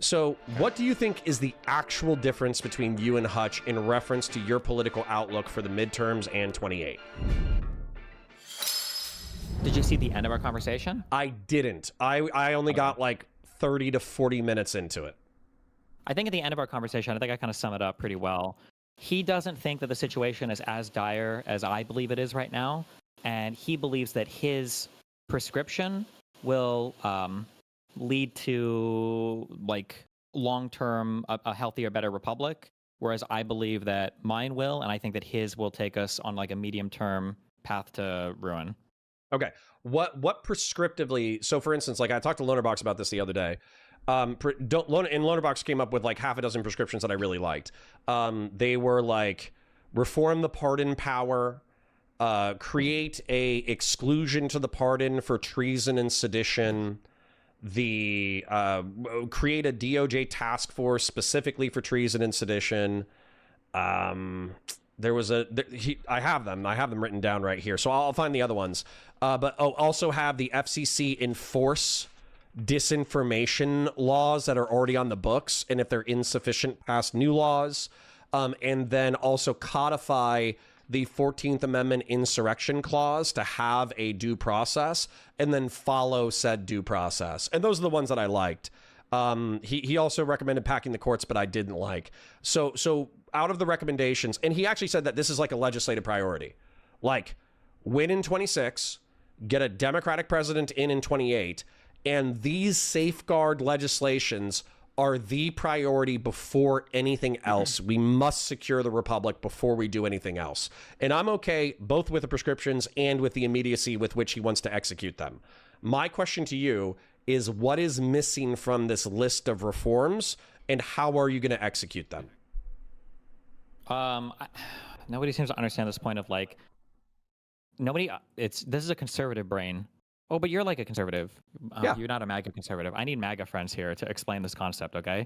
So, what do you think is the actual difference between you and Hutch in reference to your political outlook for the midterms and 28? Did you see the end of our conversation? I didn't. I only got like 30 to 40 minutes into it. I think at the end of our conversation, I think I kind of sum it up pretty well. He doesn't think that the situation is as dire as I believe it is right now. And he believes that his prescription will lead to like long-term a healthier, better republic, whereas I believe that mine will, and I think that his will take us on like a medium-term path to ruin. Okay, what prescriptively? So, for instance, like I talked to Lonerbox about this the other day. And Lonerbox came up with like half a dozen prescriptions that I really liked. They were like reform the pardon power, create a exclusion to the pardon for treason and sedition. Create a DOJ task force specifically for treason and sedition. There was I have them written down right here, so I'll find the other ones. But also have the FCC enforce disinformation laws that are already on the books, and if they're insufficient, pass new laws. And then also codify the 14th Amendment insurrection clause to have a due process, and then follow said due process. And those are the ones that I liked. He also recommended packing the courts, but I didn't like. So out of the recommendations, and he actually said that this is like a legislative priority, like win in 26, get a Democratic president in 28, and these safeguard legislations are the priority before anything else. We must secure the republic before we do anything else. And I'm okay both with the prescriptions and with the immediacy with which he wants to execute them. My question to you is, what is missing from this list of reforms, and how are you going to execute them? Nobody seems to understand this point of like, this is a conservative brain. Oh, but you're like a conservative. Yeah. You're not a MAGA conservative. I need MAGA friends here to explain this concept, okay?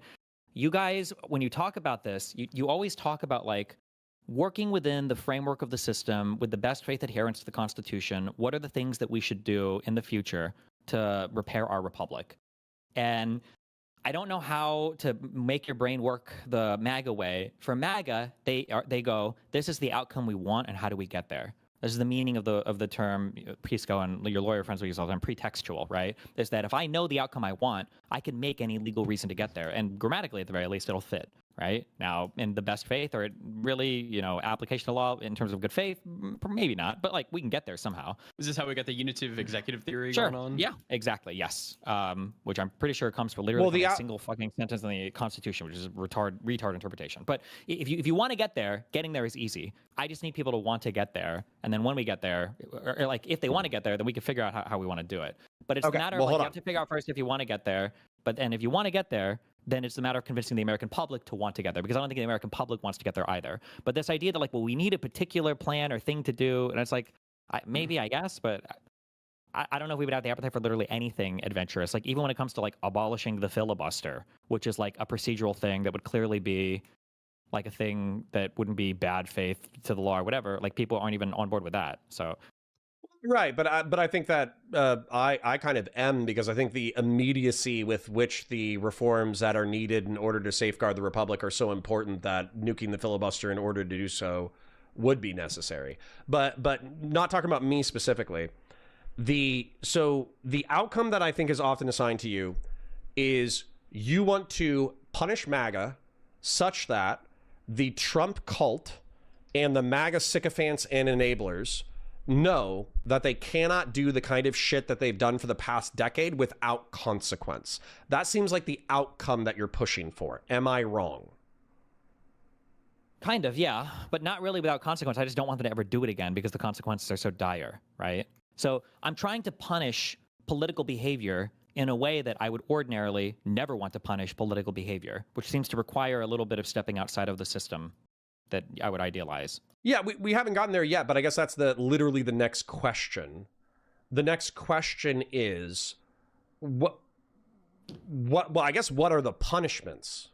You guys, when you talk about this, you always talk about like working within the framework of the system with the best faith adherence to the Constitution. What are the things that we should do in the future to repair our republic? And I don't know how to make your brain work the MAGA way. For MAGA, they go, this is the outcome we want, and how do we get there? This is the meaning of the term, Pisco and your lawyer friends will use all the time, pretextual, right? Is that if I know the outcome I want, I can make any legal reason to get there. And grammatically, at the very least, it'll fit, right? Now, in the best faith, or really, application of law in terms of good faith, maybe not, but like we can get there somehow. Is this how we got the unitive executive theory Sure. going on? Yeah, exactly, yes. Which I'm pretty sure comes from literally from a single fucking sentence in the Constitution, which is retard interpretation. But if you want to get there, getting there is easy. I just need people to want to get there. And then when we get there, or like if they want to get there, then we can figure out how we want to do it. But it's a matter of like, you have to figure out first if you want to get there. But then if you want to get there, then it's a matter of convincing the American public to want to get there, because I don't think the American public wants to get there either. But this idea that like, well, we need a particular plan or thing to do, and it's like, maybe, I guess, but I don't know if we would have the appetite for literally anything adventurous. Like even when it comes to like abolishing the filibuster, which is like a procedural thing that would clearly be like a thing that wouldn't be bad faith to the law or whatever. Like people aren't even on board with that. So. Right, but I think that I kind of am, because I think the immediacy with which the reforms that are needed in order to safeguard the republic are so important that nuking the filibuster in order to do so would be necessary. But not talking about me specifically. The outcome that I think is often assigned to you is you want to punish MAGA such that the Trump cult and the MAGA sycophants and enablers know that they cannot do the kind of shit that they've done for the past decade without consequence. That seems like the outcome that you're pushing for. Am I wrong? Kind of, yeah, but not really without consequence. I just don't want them to ever do it again because the consequences are so dire, right? So I'm trying to punish political behavior in a way that I would ordinarily never want to punish political behavior, which seems to require a little bit of stepping outside of the system that I would idealize. Yeah, we haven't gotten there yet, but I guess that's literally the next question. The next question is, well, I guess what are the punishments?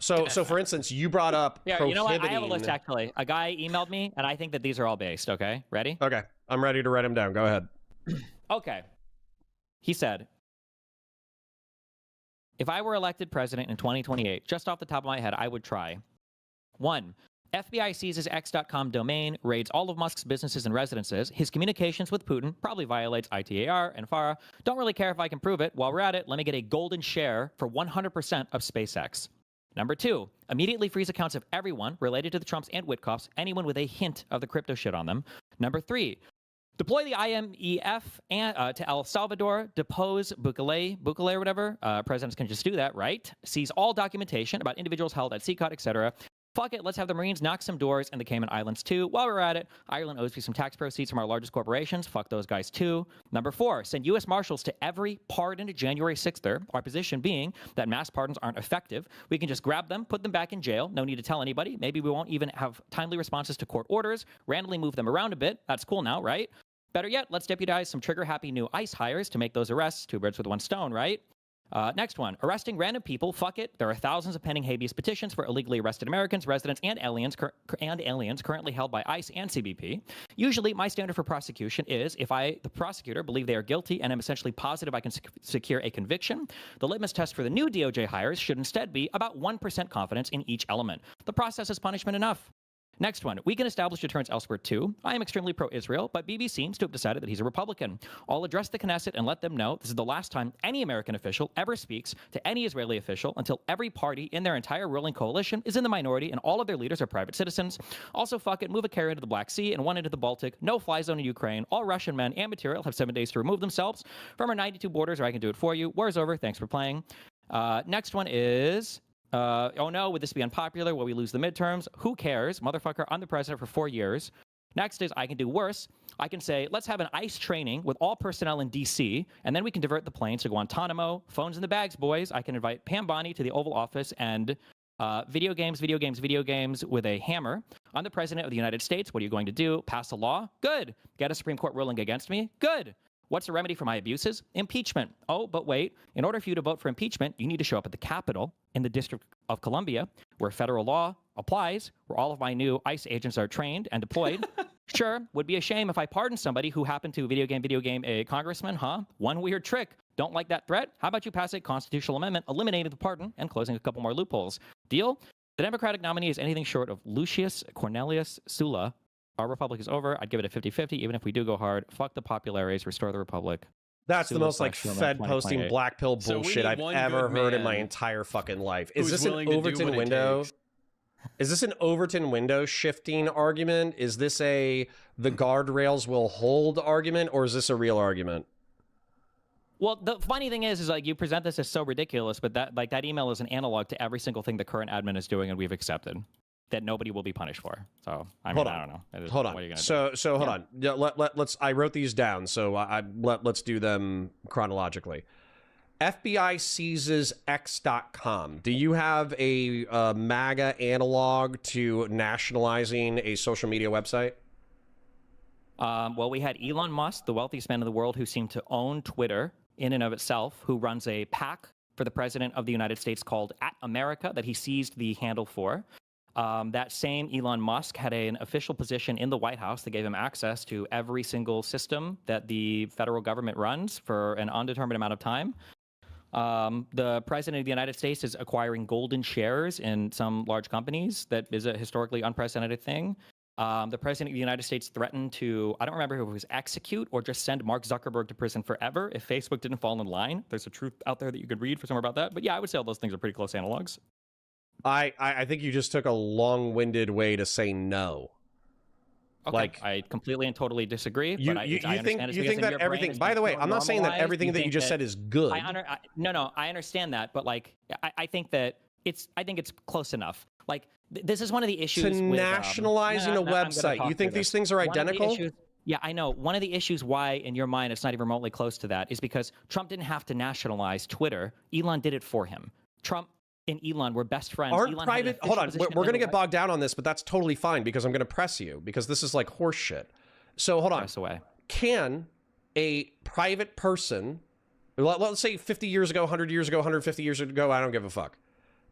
So for instance, you brought up prohibiting... You know what? I have a list, actually. A guy emailed me, and I think that these are all based, okay? Ready? Okay, I'm ready to write them down. Go ahead. Okay. He said, If I were elected president in 2028, just off the top of my head, I would try. 1. FBI seizes X.com domain, raids all of Musk's businesses and residences. His communications with Putin probably violates ITAR and FARA. Don't really care if I can prove it. While we're at it, let me get a golden share for 100% of SpaceX. Number 2, immediately freeze accounts of everyone related to the Trumps and Witkoffs, anyone with a hint of the crypto shit on them. Number 3, deploy the IMEF to El Salvador, depose Bukele or whatever. Presidents can just do that, right? Seize all documentation about individuals held at CCOT, etc. Fuck it, let's have the Marines knock some doors in the Cayman Islands too. While we're at it, Ireland owes me some tax proceeds from our largest corporations. Fuck those guys too. Number 4, send U.S. Marshals to every pardoned January 6ther. Our position being that mass pardons aren't effective. We can just grab them, put them back in jail. No need to tell anybody. Maybe we won't even have timely responses to court orders. Randomly move them around a bit. That's cool now, right? Better yet, let's deputize some trigger-happy new ICE hires to make those arrests. 2 birds with 1 stone, right? Next one, arresting random people. Fuck it. There are thousands of pending habeas petitions for illegally arrested Americans, residents, and aliens currently held by ICE and CBP. Usually, my standard for prosecution is if I, the prosecutor, believe they are guilty and I'm essentially positive I can secure a conviction. The litmus test for the new DOJ hires should instead be about 1% confidence in each element. The process is punishment enough. Next one, we can establish deterrence elsewhere too. I am extremely pro-Israel, but Bibi seems to have decided that he's a Republican. I'll address the Knesset and let them know this is the last time any American official ever speaks to any Israeli official until every party in their entire ruling coalition is in the minority and all of their leaders are private citizens. Also, fuck it, move a carrier into the Black Sea and one into the Baltic. No fly zone in Ukraine. All Russian men and material have 7 days to remove themselves from our 92 borders, or I can do it for you. War's over. Thanks for playing. Next one is... oh no, would this be unpopular? Will we lose the midterms? Who cares? Motherfucker, I'm the president for 4 years. Next is I can do worse. I can say, let's have an ICE training with all personnel in D.C., and then we can divert the planes to Guantanamo. Phones in the bags, boys. I can invite Pam Bondi to the Oval Office and video games with a hammer. I'm the president of the United States. What are you going to do? Pass a law? Good. Get a Supreme Court ruling against me? Good. What's the remedy for my abuses? Impeachment. Oh, but wait. In order for you to vote for impeachment, you need to show up at the Capitol in the District of Columbia, where federal law applies, where all of my new ICE agents are trained and deployed. Sure, would be a shame if I pardoned somebody who happened to video game a congressman, huh? One weird trick. Don't like that threat? How about you pass a constitutional amendment eliminating the pardon and closing a couple more loopholes? Deal? The Democratic nominee is anything short of Lucius Cornelius Sulla. Our republic is over. I'd give it a 50-50, even if we do go hard. Fuck the populares, restore the republic. That's the most like Fed posting black pill bullshit I've ever heard in my entire fucking life. Is this an Overton window? Is this an Overton window shifting argument? Is this a the guardrails will hold argument, or is this a real argument? Well, the funny thing is like you present this as so ridiculous, but that email is an analog to every single thing the current admin is doing, and we've accepted that nobody will be punished for. So I mean, I don't know. Hold on. What are you gonna do? So hold on. Yeah, let's. I wrote these down, so let's do them chronologically. FBI seizes X.com. Do you have a MAGA analog to nationalizing a social media website? Well, we had Elon Musk, the wealthiest man in the world, who seemed to own Twitter in and of itself, who runs a PAC for the president of the United States called @America that he seized the handle for. That same Elon Musk had an official position in the White House that gave him access to every single system that the federal government runs for an undetermined amount of time. The president of the United States is acquiring golden shares in some large companies. That is a historically unprecedented thing. The president of the United States threatened to, I don't remember if it was execute or just send Mark Zuckerberg to prison forever if Facebook didn't fall in line. There's a truth out there that you could read for somewhere about that. But yeah, I would say all those things are pretty close analogs. I think you just took a long-winded way to say no. Okay, like, I completely and totally disagree. You think that everything? By the way, I'm not saying that everything that you just said is good. No, I understand that, but like, I think that it's close enough. Like, this is one of the issues to nationalizing a website. You think these things are identical? Yeah, I know. One of the issues why, in your mind, it's not even remotely close to that is because Trump didn't have to nationalize Twitter. Elon did it for him. Trump and Elon were best friends. Hold on, we're going to get bogged down on this, but that's totally fine because I'm going to press you because this is like horse shit. So hold on. Press away. Can a private person, let's say 50 years ago, 100 years ago, 150 years ago, I don't give a fuck.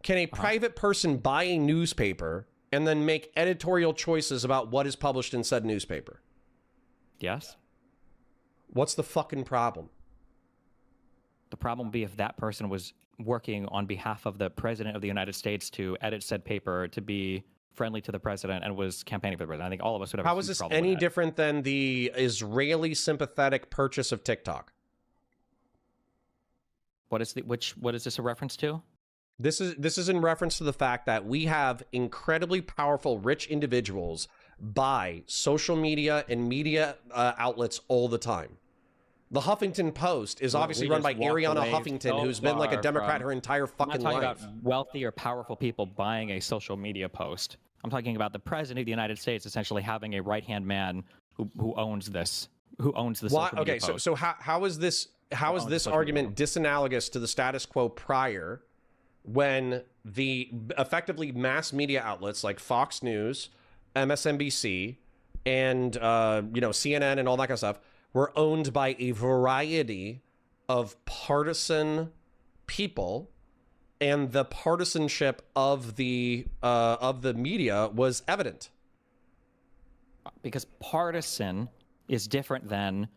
Can a private person buy a newspaper and then make editorial choices about what is published in said newspaper? Yes. What's the fucking problem? The problem would be if that person was working on behalf of the president of the United States to edit said paper to be friendly to the president and was campaigning for the president. I think all of us would have. How is this any different than the Israeli sympathetic purchase of TikTok? What is this a reference to? This is in reference to the fact that we have incredibly powerful, rich individuals buy social media and media outlets all the time. The Huffington Post is obviously run by Arianna Huffington, who's been like a Democrat her entire fucking life. I'm not talking about wealthy or powerful people buying a social media post. I'm talking about the president of the United States essentially having a right-hand man who owns this, social media post. So how is this argument disanalogous to the status quo prior, when the effectively mass media outlets like Fox News, MSNBC, and CNN and all that kind of stuff were owned by a variety of partisan people, and the partisanship of the media was evident? Because partisan is different than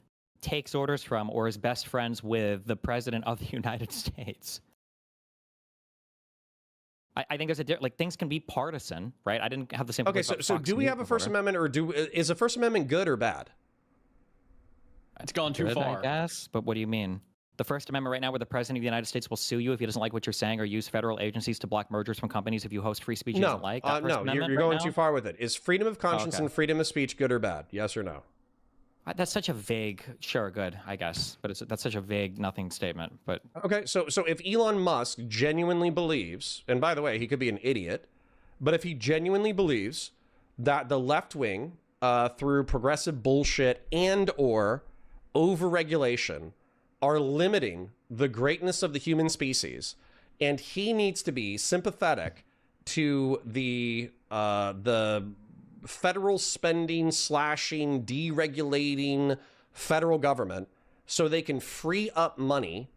takes orders from or is best friends with the president of the United States. I think there's things can be partisan, right? I didn't have the same. Okay, so do we have a First Amendment, or is a First Amendment good or bad? It's gone too far, I guess. But what do you mean? The First Amendment right now, where the president of the United States will sue you if he doesn't like what you're saying, or use federal agencies to block mergers from companies if you host free speech he doesn't like? No, you're going too far with it. Is freedom of conscience and freedom of speech good or bad? Yes or no? That's such a vague, sure, good, I guess. But that's such a vague, nothing statement. But okay, so if Elon Musk genuinely believes, and by the way, he could be an idiot, but if he genuinely believes that the left wing, through progressive bullshit and or overregulation, are limiting the greatness of the human species, and he needs to be sympathetic to the federal spending, slashing, deregulating federal government so they can free up money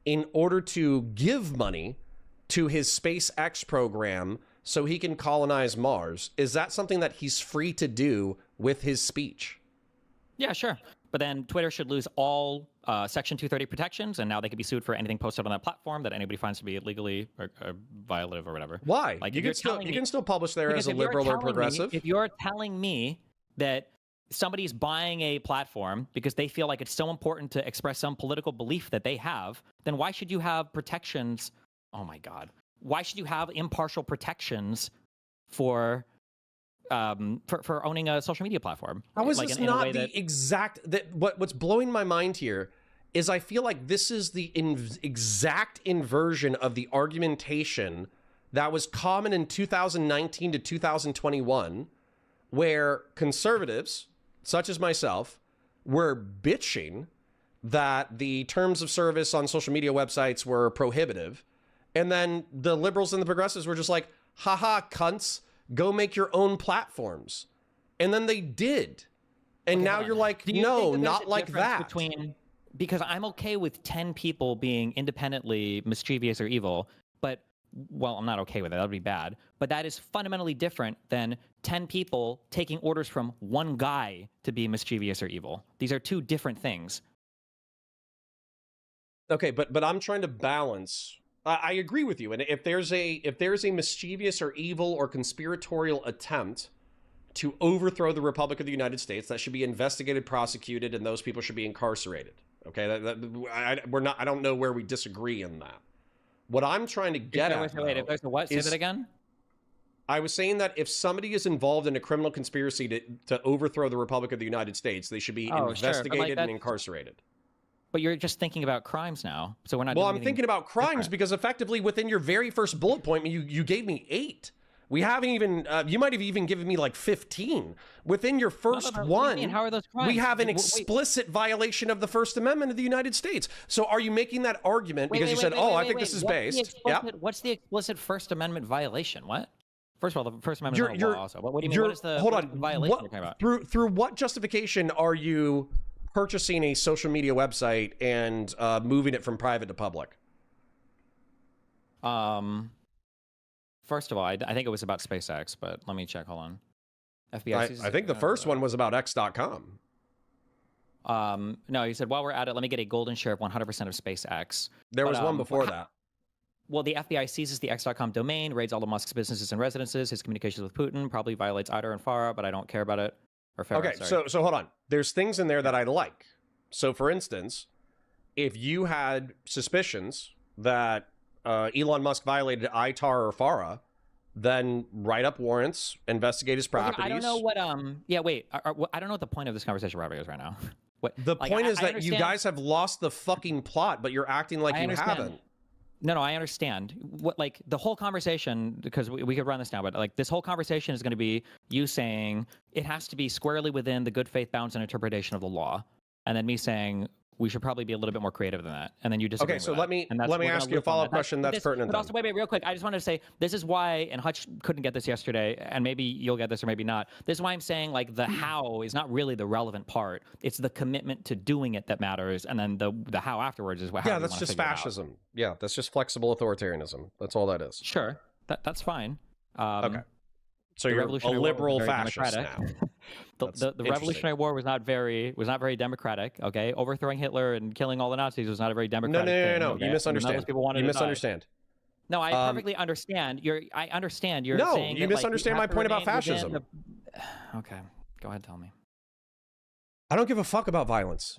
in order to give money to his SpaceX program so he can colonize Mars. Is that something that he's free to do with his speech? Yeah, sure. But then Twitter should lose all Section 230 protections, and now they could be sued for anything posted on that platform that anybody finds to be illegally or violative or whatever. Why? Like, you can still publish there as a liberal or progressive. If you're telling me that somebody's buying a platform because they feel like it's so important to express some political belief that they have, then why should you have protections? Oh my God. Why should you have impartial protections for owning a social media platform? How is this not the exact... What's blowing my mind here is I feel like this is the exact inversion of the argumentation that was common in 2019 to 2021, where conservatives, such as myself, were bitching that the terms of service on social media websites were prohibitive. And then the liberals and the progressives were just like, haha, cunts, go make your own platforms. And then they did. And now you're like, no, not like that. Because I'm okay with 10 people being independently mischievous or evil, but, well, I'm not okay with it. That would be bad. But that is fundamentally different than 10 people taking orders from one guy to be mischievous or evil. These are two different things. Okay, but I'm trying to balance. I agree with you. And if there's a mischievous or evil or conspiratorial attempt to overthrow the Republic of the United States, that should be investigated, prosecuted, and those people should be incarcerated. Okay, I don't know where we disagree in that. What I'm trying to get at, wait, if there's a what? Say that again. I was saying that if somebody is involved in a criminal conspiracy to overthrow the Republic of the United States, they should be investigated and incarcerated. But you're just thinking about crimes now, so we're not. Well, I'm thinking about crimes because effectively within your very first bullet point, you gave me 8. We haven't even, you might have even given me like 15. Within your first one, how are those crimes? We have an explicit violation of the First Amendment of the United States. So are you making that argument because you said, I think this is based? What's the explicit First Amendment violation? What? First of all, the First Amendment is not a law also. What do you mean? What is the violation you're talking about? Through what justification are you purchasing a social media website and moving it from private to public? First of all, I think it was about SpaceX, but let me check. Hold on. FBI. I think the first one was about X.com. No, he said, while we're at it, let me get a golden share of 100% of SpaceX. There was one before that. Well, the FBI seizes the X.com domain, raids all of Musk's businesses and residences, his communications with Putin, probably violates ITAR and FARA, but I don't care about it. Or FARA, okay, sorry. so hold on. There's things in there that I like. So, for instance, if you had suspicions that Elon Musk violated ITAR or FARA, then write up warrants, investigate his properties. I don't know what. Yeah, wait. I don't know what the point of this conversation is right now. What the point is that you guys have lost the fucking plot, but you're acting like you haven't. No, I understand. What, like, the whole conversation, because we could run this now, but like this whole conversation is going to be you saying it has to be squarely within the good faith bounds and interpretation of the law, and then me saying we should probably be a little bit more creative than that, and then you disagree. Okay, so let me ask you a follow-up question that's pertinent. But also, wait, real quick, I just wanted to say this is why, and Hutch couldn't get this yesterday, and maybe you'll get this or maybe not. This is why I'm saying like the how is not really the relevant part. It's the commitment to doing it that matters, and then the how afterwards is what. Yeah, that's just fascism. Yeah, that's just flexible authoritarianism. That's all that is. Sure, that's fine. Okay. So you're a liberal fascist now. The Revolutionary War was not very democratic. Okay, overthrowing Hitler and killing all the Nazis was not a very democratic. No. Okay? You misunderstand. You misunderstand. No, I perfectly understand. I understand. You're no, saying you that, misunderstand my point about fascism. Okay, go ahead, tell me. I don't give a fuck about violence.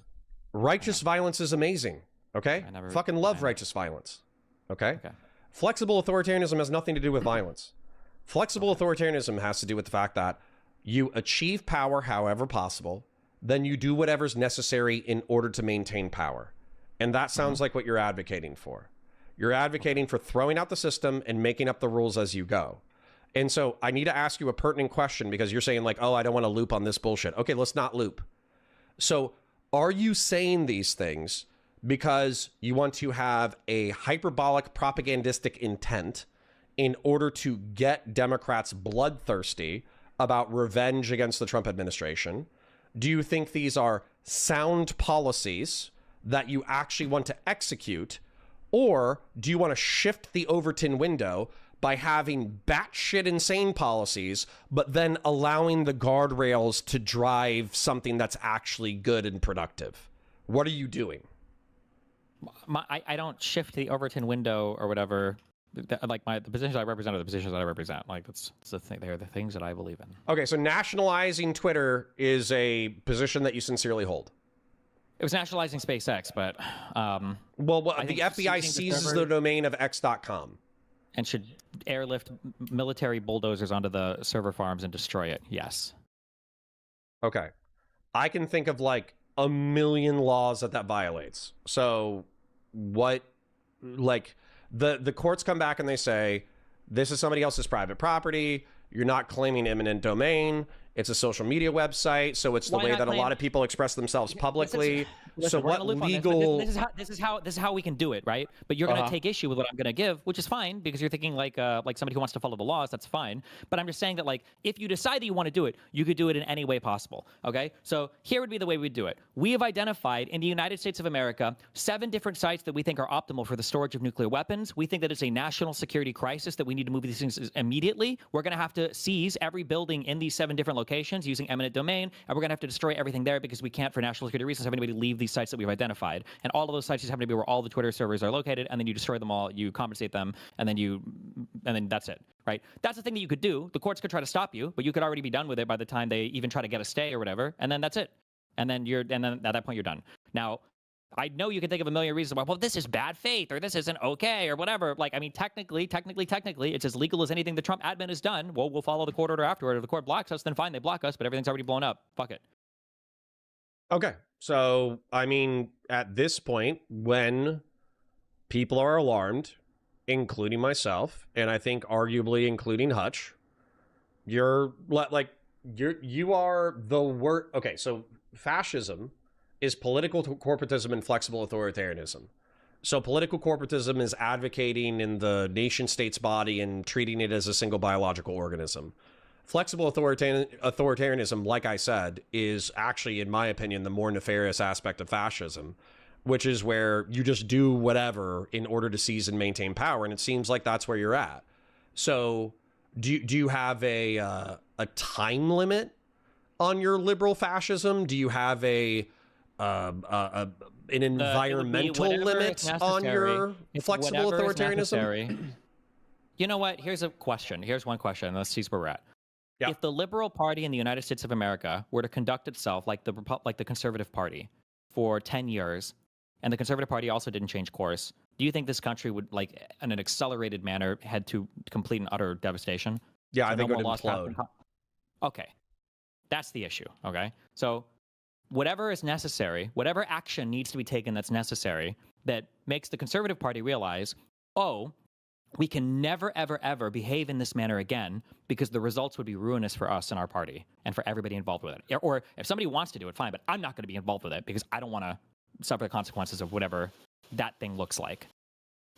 Righteous violence is amazing. Okay, fucking love righteous violence. Okay, flexible authoritarianism has nothing to do with violence. Flexible authoritarianism has to do with the fact that you achieve power however possible, then you do whatever's necessary in order to maintain power. And that sounds like what you're advocating for. You're advocating for throwing out the system and making up the rules as you go. And so I need to ask you a pertinent question because you're saying like, oh, I don't want to loop on this bullshit. Okay, let's not loop. So are you saying these things because you want to have a hyperbolic propagandistic intent in order to get Democrats bloodthirsty about revenge against the Trump administration? Do you think these are sound policies that you actually want to execute? Or do you want to shift the Overton window by having batshit insane policies, but then allowing the guardrails to drive something that's actually good and productive? What are you doing? I don't shift the Overton window or whatever. Like the positions I represent are the positions that I represent. Like that's the thing. They're the things that I believe in. Okay, so nationalizing Twitter is a position that you sincerely hold. It was nationalizing SpaceX, but well, the FBI seizes the domain of X.com and should airlift military bulldozers onto the server farms and destroy it. Yes. Okay, I can think of like a million laws that violates. So what, like? The courts come back and they say, this is somebody else's private property. You're not claiming eminent domain. It's a social media website. So it's the way that a lot of people express themselves publicly. Listen, so what legal... This is how we can do it, right? But you're going to take issue with what I'm going to give, which is fine because you're thinking like somebody who wants to follow the laws. That's fine. But I'm just saying that like if you decide that you want to do it, you could do it in any way possible. Okay. So here would be the way we'd do it. We have identified in the United States of America 7 different sites that we think are optimal for the storage of nuclear weapons. We think that it's a national security crisis that we need to move these things immediately. We're going to have to seize every building in these 7 different locations using eminent domain, and we're going to have to destroy everything there because we can't, for national security reasons, have anybody leave these sites that we've identified. And all of those sites just happen to be where all the Twitter servers are located, and then you destroy them all, you compensate them, and then that's it, right? That's the thing that you could do. The courts could try to stop you, but you could already be done with it by the time they even try to get a stay or whatever, and then that's it. And then at that point you're done. Now, I know you can think of a million reasons why, well, this is bad faith or this isn't okay or whatever. Like, I mean, technically, it's as legal as anything the Trump admin has done. Well, we'll follow the court order afterward. If the court blocks us, then fine, they block us, but everything's already blown up. Fuck it. Okay. So, I mean, at this point, when people are alarmed, including myself, and I think arguably including Hutch, you are the worst. Okay, so fascism is political corporatism and flexible authoritarianism. So political corporatism is advocating in the nation state's body and treating it as a single biological organism. Flexible authoritarianism, like I said, is actually, in my opinion, the more nefarious aspect of fascism, which is where you just do whatever in order to seize and maintain power. And it seems like that's where you're at. So do you have a time limit on your liberal fascism? Do you have an environmental limit on your flexible authoritarianism? You know what? Here's a question. Here's one question. Let's see where we're at. Yeah. If the Liberal Party in the United States of America were to conduct itself like the Conservative Party for 10 years, and the Conservative Party also didn't change course, do you think this country would, like, in an accelerated manner, head to complete and utter devastation? Yeah, I think it would implode. Okay. That's the issue, okay? So whatever is necessary, whatever action needs to be taken that's necessary, that makes the Conservative Party realize, oh, we can never, ever, ever behave in this manner again, because the results would be ruinous for us and our party and for everybody involved with it. Or if somebody wants to do it, fine, but I'm not going to be involved with it because I don't want to suffer the consequences of whatever that thing looks like.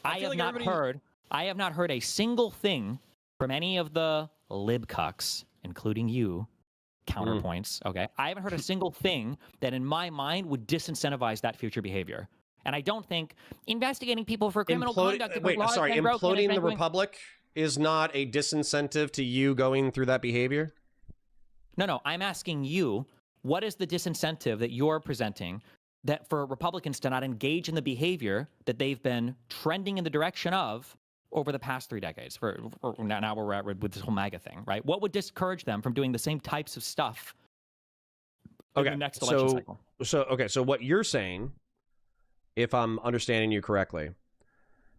I have not heard a single thing from any of the libcucks, including you, Counterpoints, okay? I haven't heard a single thing that in my mind would disincentivize that future behavior. And I don't think investigating people for criminal conduct... imploding the Republic is not a disincentive to you going through that behavior? No, I'm asking you, what is the disincentive that you're presenting that for Republicans to not engage in the behavior that they've been trending in the direction of over the past 3 decades? For now we're at with this whole MAGA thing, right? What would discourage them from doing the same types of stuff in the next election cycle? So what you're saying, if I'm understanding you correctly,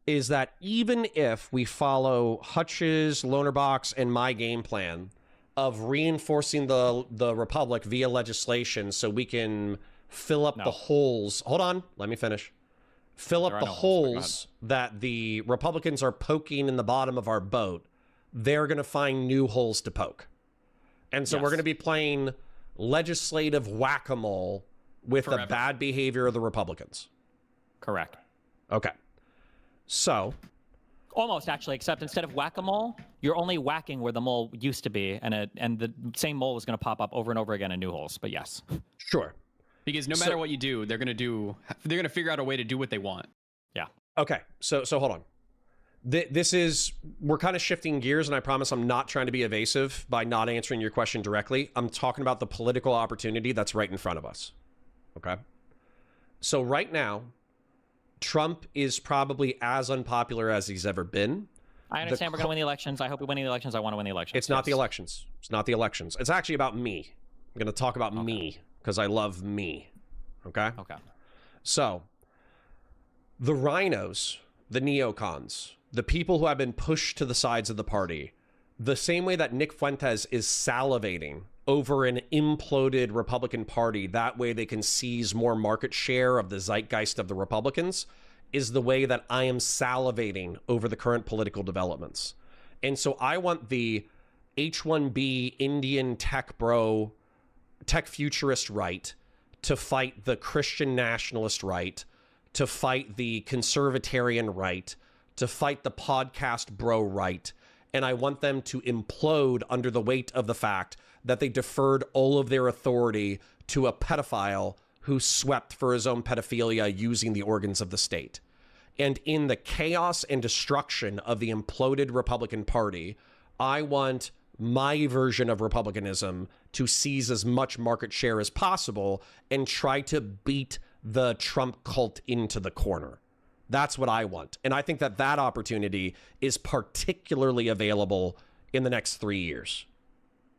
is that even if we follow Hutch's, Lonerbox, and my game plan of reinforcing the Republic via legislation so we can fill up the holes... Hold on, let me finish. Fill up the holes that the Republicans are poking in the bottom of our boat, they're going to find new holes to poke. And so we're going to be playing legislative whack-a-mole with the bad behavior of the Republicans. Correct. Okay. So... Almost, actually, except instead of whack-a-mole, you're only whacking where the mole used to be, and the same mole is going to pop up over and over again in new holes, but yes. Sure. Because no matter what you do, they're going to figure out a way to do what they want. Yeah. Okay. So hold on. We're kind of shifting gears, and I promise I'm not trying to be evasive by not answering your question directly. I'm talking about the political opportunity that's right in front of us. Okay. So right now, Trump is probably as unpopular as he's ever been. I understand we're going to win the elections. I hope we win the elections. I want to win the elections. It's not the elections. It's not the elections. It's actually about me. I'm going to talk about me because I love me. Okay? Okay. So, the rhinos, the neocons, the people who have been pushed to the sides of the party, the same way that Nick Fuentes is salivating over an imploded Republican Party, that way they can seize more market share of the zeitgeist of the Republicans, is the way that I am salivating over the current political developments. And so I want the H-1B Indian tech futurist right to fight the Christian nationalist right, to fight the conservatarian right, to fight the podcast bro right. And I want them to implode under the weight of the fact that they deferred all of their authority to a pedophile who swept for his own pedophilia using the organs of the state. And in the chaos and destruction of the imploded Republican Party, I want my version of republicanism to seize as much market share as possible and try to beat the Trump cult into the corner. That's what I want. And I think that that opportunity is particularly available in the next 3 years.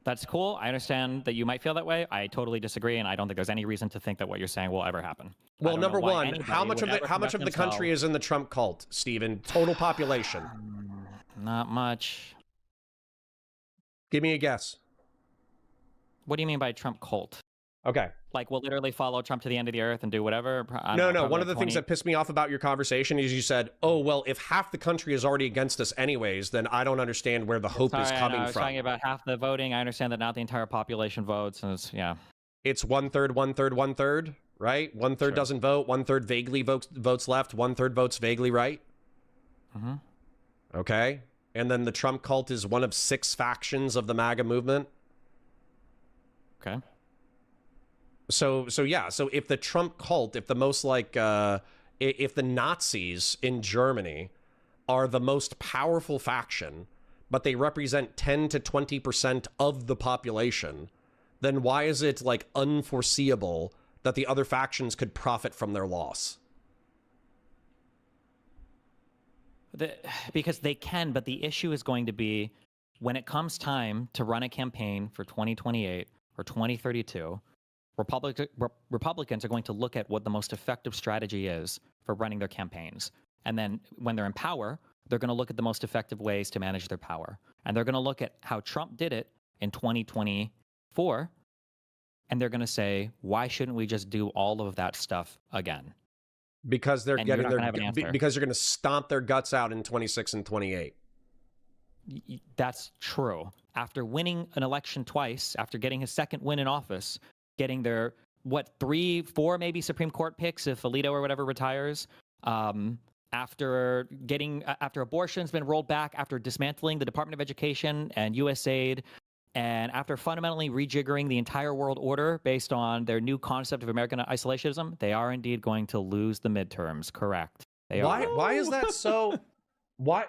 That's cool. I understand that you might feel that way. I totally disagree, and I don't think there's any reason to think that what you're saying will ever happen. Well, number one, how much of the country is in the Trump cult, Steven? Total population? Not much. Give me a guess. What do you mean by Trump cult? Okay. Like, we'll literally follow Trump to the end of the earth and do whatever? No. One of the things that pissed me off about your conversation is you said, oh, well, if half the country is already against us anyways, then I don't understand where the hope is coming I was from. talking about half the voting. I understand that not the entire population votes. And It's 1/3, 1/3, 1/3, right? 1/3 doesn't vote. 1/3 vaguely votes left. 1/3 votes vaguely right. Mm-hmm. Okay. And then the Trump cult is one of 6 factions of the MAGA movement. Okay. So if the Trump cult, if the most if the Nazis in Germany are the most powerful faction, but they represent 10 to 20% of the population, then why is it unforeseeable that the other factions could profit from their loss? Because they can, but the issue is going to be when it comes time to run a campaign for 2028 or 2032, Republicans are going to look at what the most effective strategy is for running their campaigns. And then when they're in power, they're going to look at the most effective ways to manage their power. And they're going to look at how Trump did it in 2024. And they're going to say, why shouldn't we just do all of that stuff again? Because they're And getting you're not gonna have an answer. because you're going to stomp their guts out in 26 and 28. That's true. After winning an election twice, after getting his second win in office, getting their, 3, 4 maybe Supreme Court picks if Alito or whatever retires, after abortion's been rolled back, after dismantling the Department of Education and USAID, and after fundamentally rejiggering the entire world order based on their new concept of American isolationism, they are indeed going to lose the midterms. Correct. Why is that so? Why?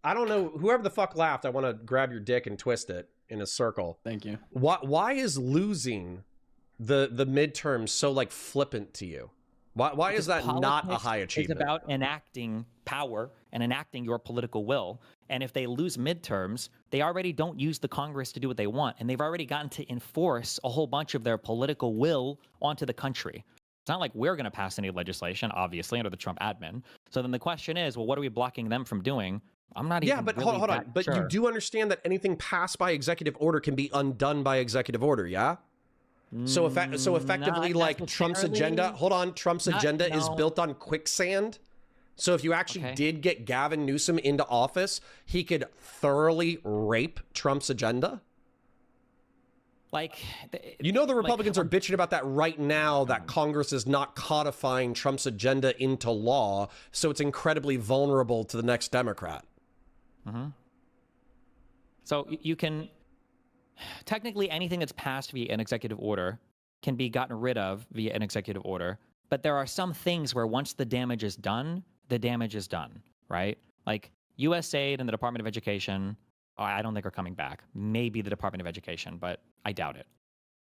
I don't know. Whoever the fuck laughed, I want to grab your dick and twist it in a circle. Thank you. Why is losing the midterms so like flippant to you? Why is that not a high achievement? It's about enacting power and enacting your political will. And if they lose midterms, they already don't use the Congress to do what they want. And they've already gotten to enforce a whole bunch of their political will onto the country. It's not like we're going to pass any legislation, obviously, under the Trump admin. So then the question is, well, what are we blocking them from doing? I'm not even but really hold on. But sure. You do understand that anything passed by executive order can be undone by executive order, yeah? So effectively, like Trump's agenda, Trump's agenda is built on quicksand. So if you actually did get Gavin Newsom into office, he could thoroughly rape Trump's agenda. Like, the Republicans are bitching about that right now, that Congress is not codifying Trump's agenda into law. So it's incredibly vulnerable to the next Democrat. So you can... Technically, anything that's passed via an executive order can be gotten rid of via an executive order. But there are some things where once the damage is done, the damage is done, right? Like USAID and the Department of Education, I don't think are coming back. Maybe the Department of Education, but I doubt it.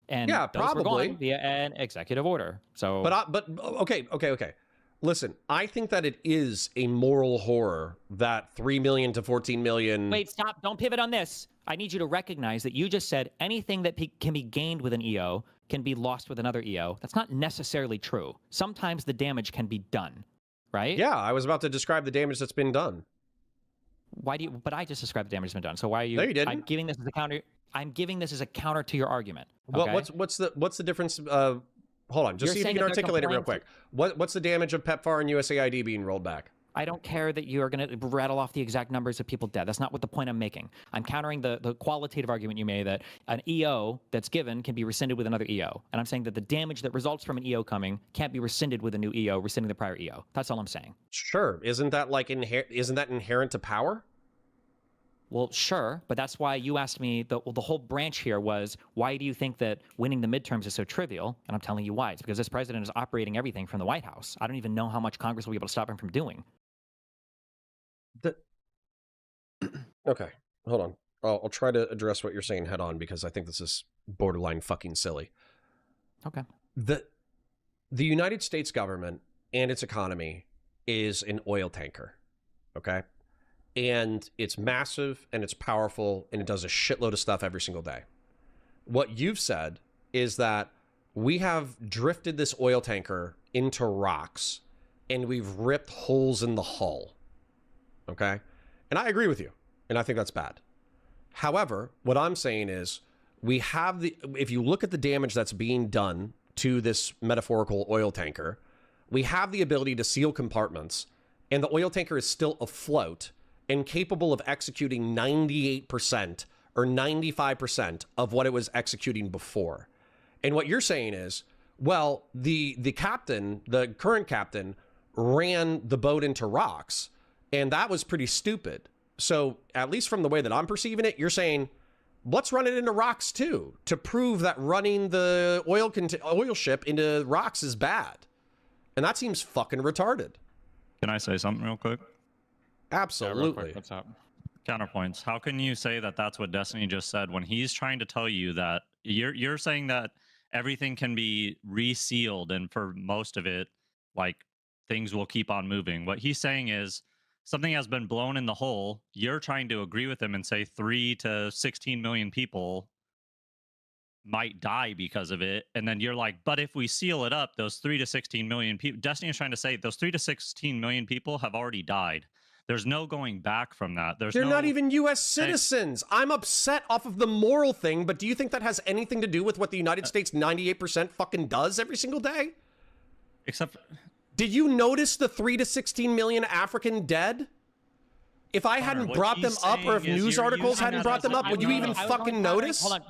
And yeah, those probably were gone via an executive order. So, okay. Listen, I think that it is a moral horror that 3 million to 14 million. Wait, stop! Don't pivot on this. I need you to recognize that you just said anything that can be gained with an EO can be lost with another EO. That's not necessarily true. Sometimes the damage can be done, right? Yeah, I was about to describe the damage that's been done. Why do you? But I just described the damage that's been done. So why are you? No, you didn't. I'm giving this as a counter. I'm giving this as a counter to your argument. Okay? What's the difference? Hold on, just see if you can articulate it real quick. What's the damage of PEPFAR and USAID being rolled back? I don't care that you are going to rattle off the exact numbers of people dead. That's not what the point I'm making. I'm countering the qualitative argument you made that an EO that's given can be rescinded with another EO. And I'm saying that the damage that results from an EO coming can't be rescinded with a new EO, rescinding the prior EO. That's all I'm saying. Sure. Isn't that inherent to power? Well, sure, but that's why you asked me, the whole branch here was, why do you think that winning the midterms is so trivial? And I'm telling you why. It's because this president is operating everything from the White House. I don't even know how much Congress will be able to stop him from doing. Okay, hold on. I'll try to address what you're saying head on because I think this is borderline fucking silly. Okay. The United States government and its economy is an oil tanker, okay? And it's massive and it's powerful and it does a shitload of stuff every single day. What you've said is that we have drifted this oil tanker into rocks and we've ripped holes in the hull, okay? And I agree with you, and I think that's bad. However, what I'm saying is if you look at the damage that's being done to this metaphorical oil tanker, we have the ability to seal compartments, and the oil tanker is still afloat and capable of executing 98% or 95% of what it was executing before. And what you're saying is, well, the current captain, ran the boat into rocks, and that was pretty stupid. So at least from the way that I'm perceiving it, you're saying, let's run it into rocks too, to prove that running the oil ship into rocks is bad. And that seems fucking retarded. Can I say something real quick? Absolutely. Yeah, real quick. What's up? Counterpoints. How can you say that that's what Destiny just said when he's trying to tell you that you're saying that everything can be resealed, and for most of it, like things will keep on moving. What he's saying is something has been blown in the hole. You're trying to agree with him and say 3 to 16 million people might die because of it, and then you're like, but if we seal it up, those 3 to 16 million people, Destiny is trying to say those 3 to 16 million people have already died. There's no going back from that. They're not even U.S. citizens. I'm upset off of the moral thing, but do you think that has anything to do with what the United States 98% fucking does every single day? Except, did you notice the 3 to 16 million African dead? If I hadn't brought them up, or if news articles hadn't brought them up, would you even fucking notice? Hold on,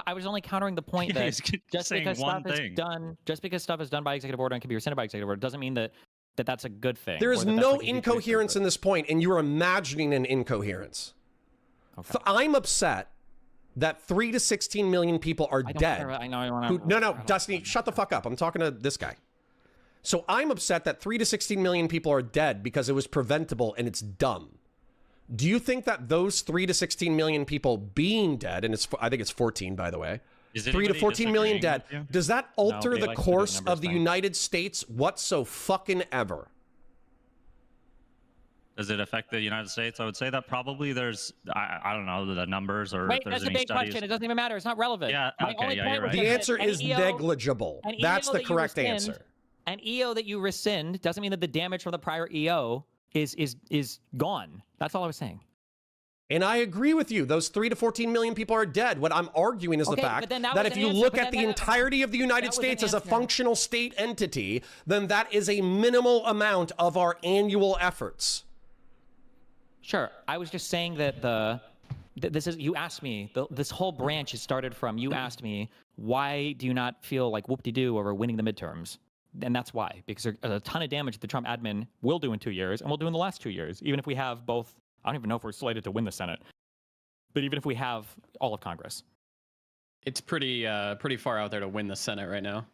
I was only countering the point that just because stuff is done by executive order and can be rescinded by executive order doesn't mean that that's a good thing. There is no incoherence in this point, and you are imagining an incoherence. Okay. So I'm upset that 3 to 16 million people are dead. No, Destiny, shut the fuck up. I'm talking to this guy. So I'm upset that 3 to 16 million people are dead because it was preventable and it's dumb. Do you think that those 3 to 16 million people being dead, and I think it's 14, by the way, 3 to 14 million dead, does that alter the course of the United States whatsoever? Does it affect the United States? I would say that probably there's, I don't know the numbers, or wait, if there's that's a big question. It doesn't even matter. It's not relevant. Yeah, okay, yeah, you're right. The answer is negligible. That's the correct answer. An EO that you rescind doesn't mean that the damage from the prior EO is gone. That's all I was saying. And I agree with you. Those 3 to 14 million people are dead. What I'm arguing is the fact that if you look at the entirety of the United States as a functional state entity, then that is a minimal amount of our annual efforts. Sure. I was just saying that you asked me, this whole branch is started from, you asked me, why do you not feel like whoop-de-doo over winning the midterms? And that's why, because there's a ton of damage the Trump admin will do in 2 years, and will do in the last 2 years, even if we have both. I don't even know if we're slated to win the Senate, but even if we have all of Congress. It's pretty far out there to win the Senate right now.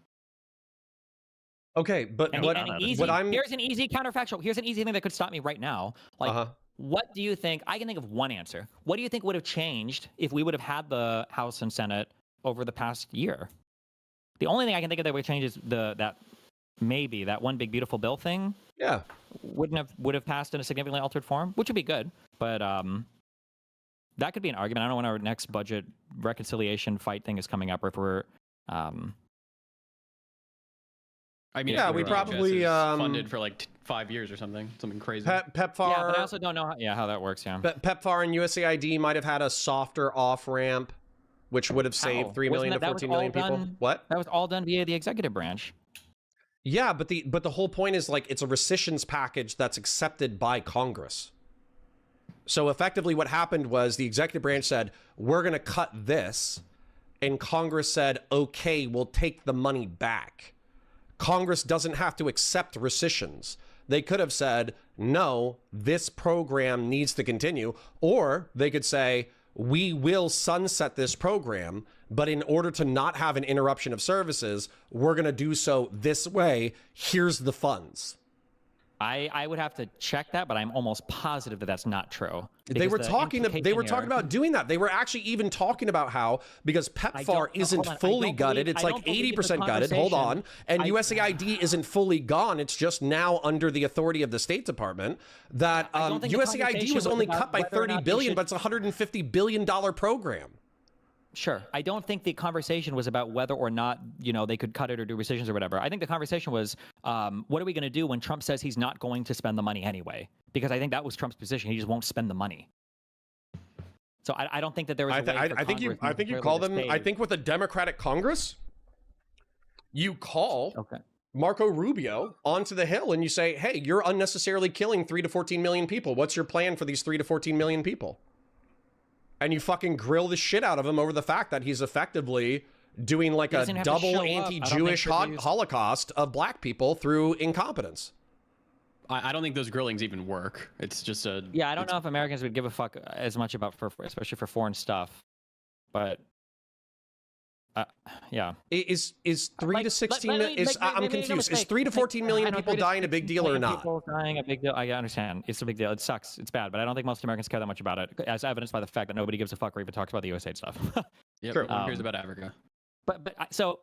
Okay, but here's an easy counterfactual. Here's an easy thing that could stop me right now. Like, what do you think? I can think of one answer. What do you think would have changed if we would have had the House and Senate over the past year? The only thing I can think of that would change is that one big beautiful bill thing. Yeah, would have passed in a significantly altered form, which would be good. But that could be an argument. I don't know when our next budget reconciliation fight thing is coming up, or if we're. I mean, yeah, we probably funded for like 5 years or something crazy. PEPFAR. Yeah, but I also don't know how that works. Yeah, PEPFAR and USAID might have had a softer off ramp, which would have saved 3 million to 14 million people. What? That was all done via the executive branch. Yeah, but the whole point is, like, it's a rescissions package that's accepted by Congress. So effectively what happened was the executive branch said, we're going to cut this. And Congress said, okay, we'll take the money back. Congress doesn't have to accept rescissions. They could have said, no, this program needs to continue. Or they could say, we will sunset this program, but in order to not have an interruption of services, we're going to do so this way. Here's the funds. I would have to check that, but I'm almost positive that that's not true. They were talking about doing that. They were actually even talking about how, because PEPFAR isn't fully gutted, it's like 80% gutted. Hold on. And USAID isn't fully gone. It's just now under the authority of the State Department. That USAID was only cut by 30 billion, but it's a $150 billion program. Sure. I don't think the conversation was about whether or not, they could cut it or do rescissions or whatever. I think the conversation was, what are we going to do when Trump says he's not going to spend the money anyway? Because I think that was Trump's position. He just won't spend the money. So I don't think that there was. I think you call them. I think with a Democratic Congress, you call Marco Rubio onto the Hill and you say, hey, you're unnecessarily killing 3 to 14 million people. What's your plan for these 3 to 14 million people? And you fucking grill the shit out of him over the fact that he's effectively doing like a double anti-Jewish holocaust of black people through incompetence. I don't think those grillings even work. It's just a... Yeah, I don't know if Americans would give a fuck as much about, especially for foreign stuff. But... yeah. Is 3 to 16... I'm confused. Is 3 to 14 million people dying a big deal or not? People dying a big deal. I understand. It's a big deal. It sucks. It's bad. But I don't think most Americans care that much about it, as evidenced by the fact that nobody gives a fuck or even talks about the USAID stuff. Yeah, no one cares about Africa. But so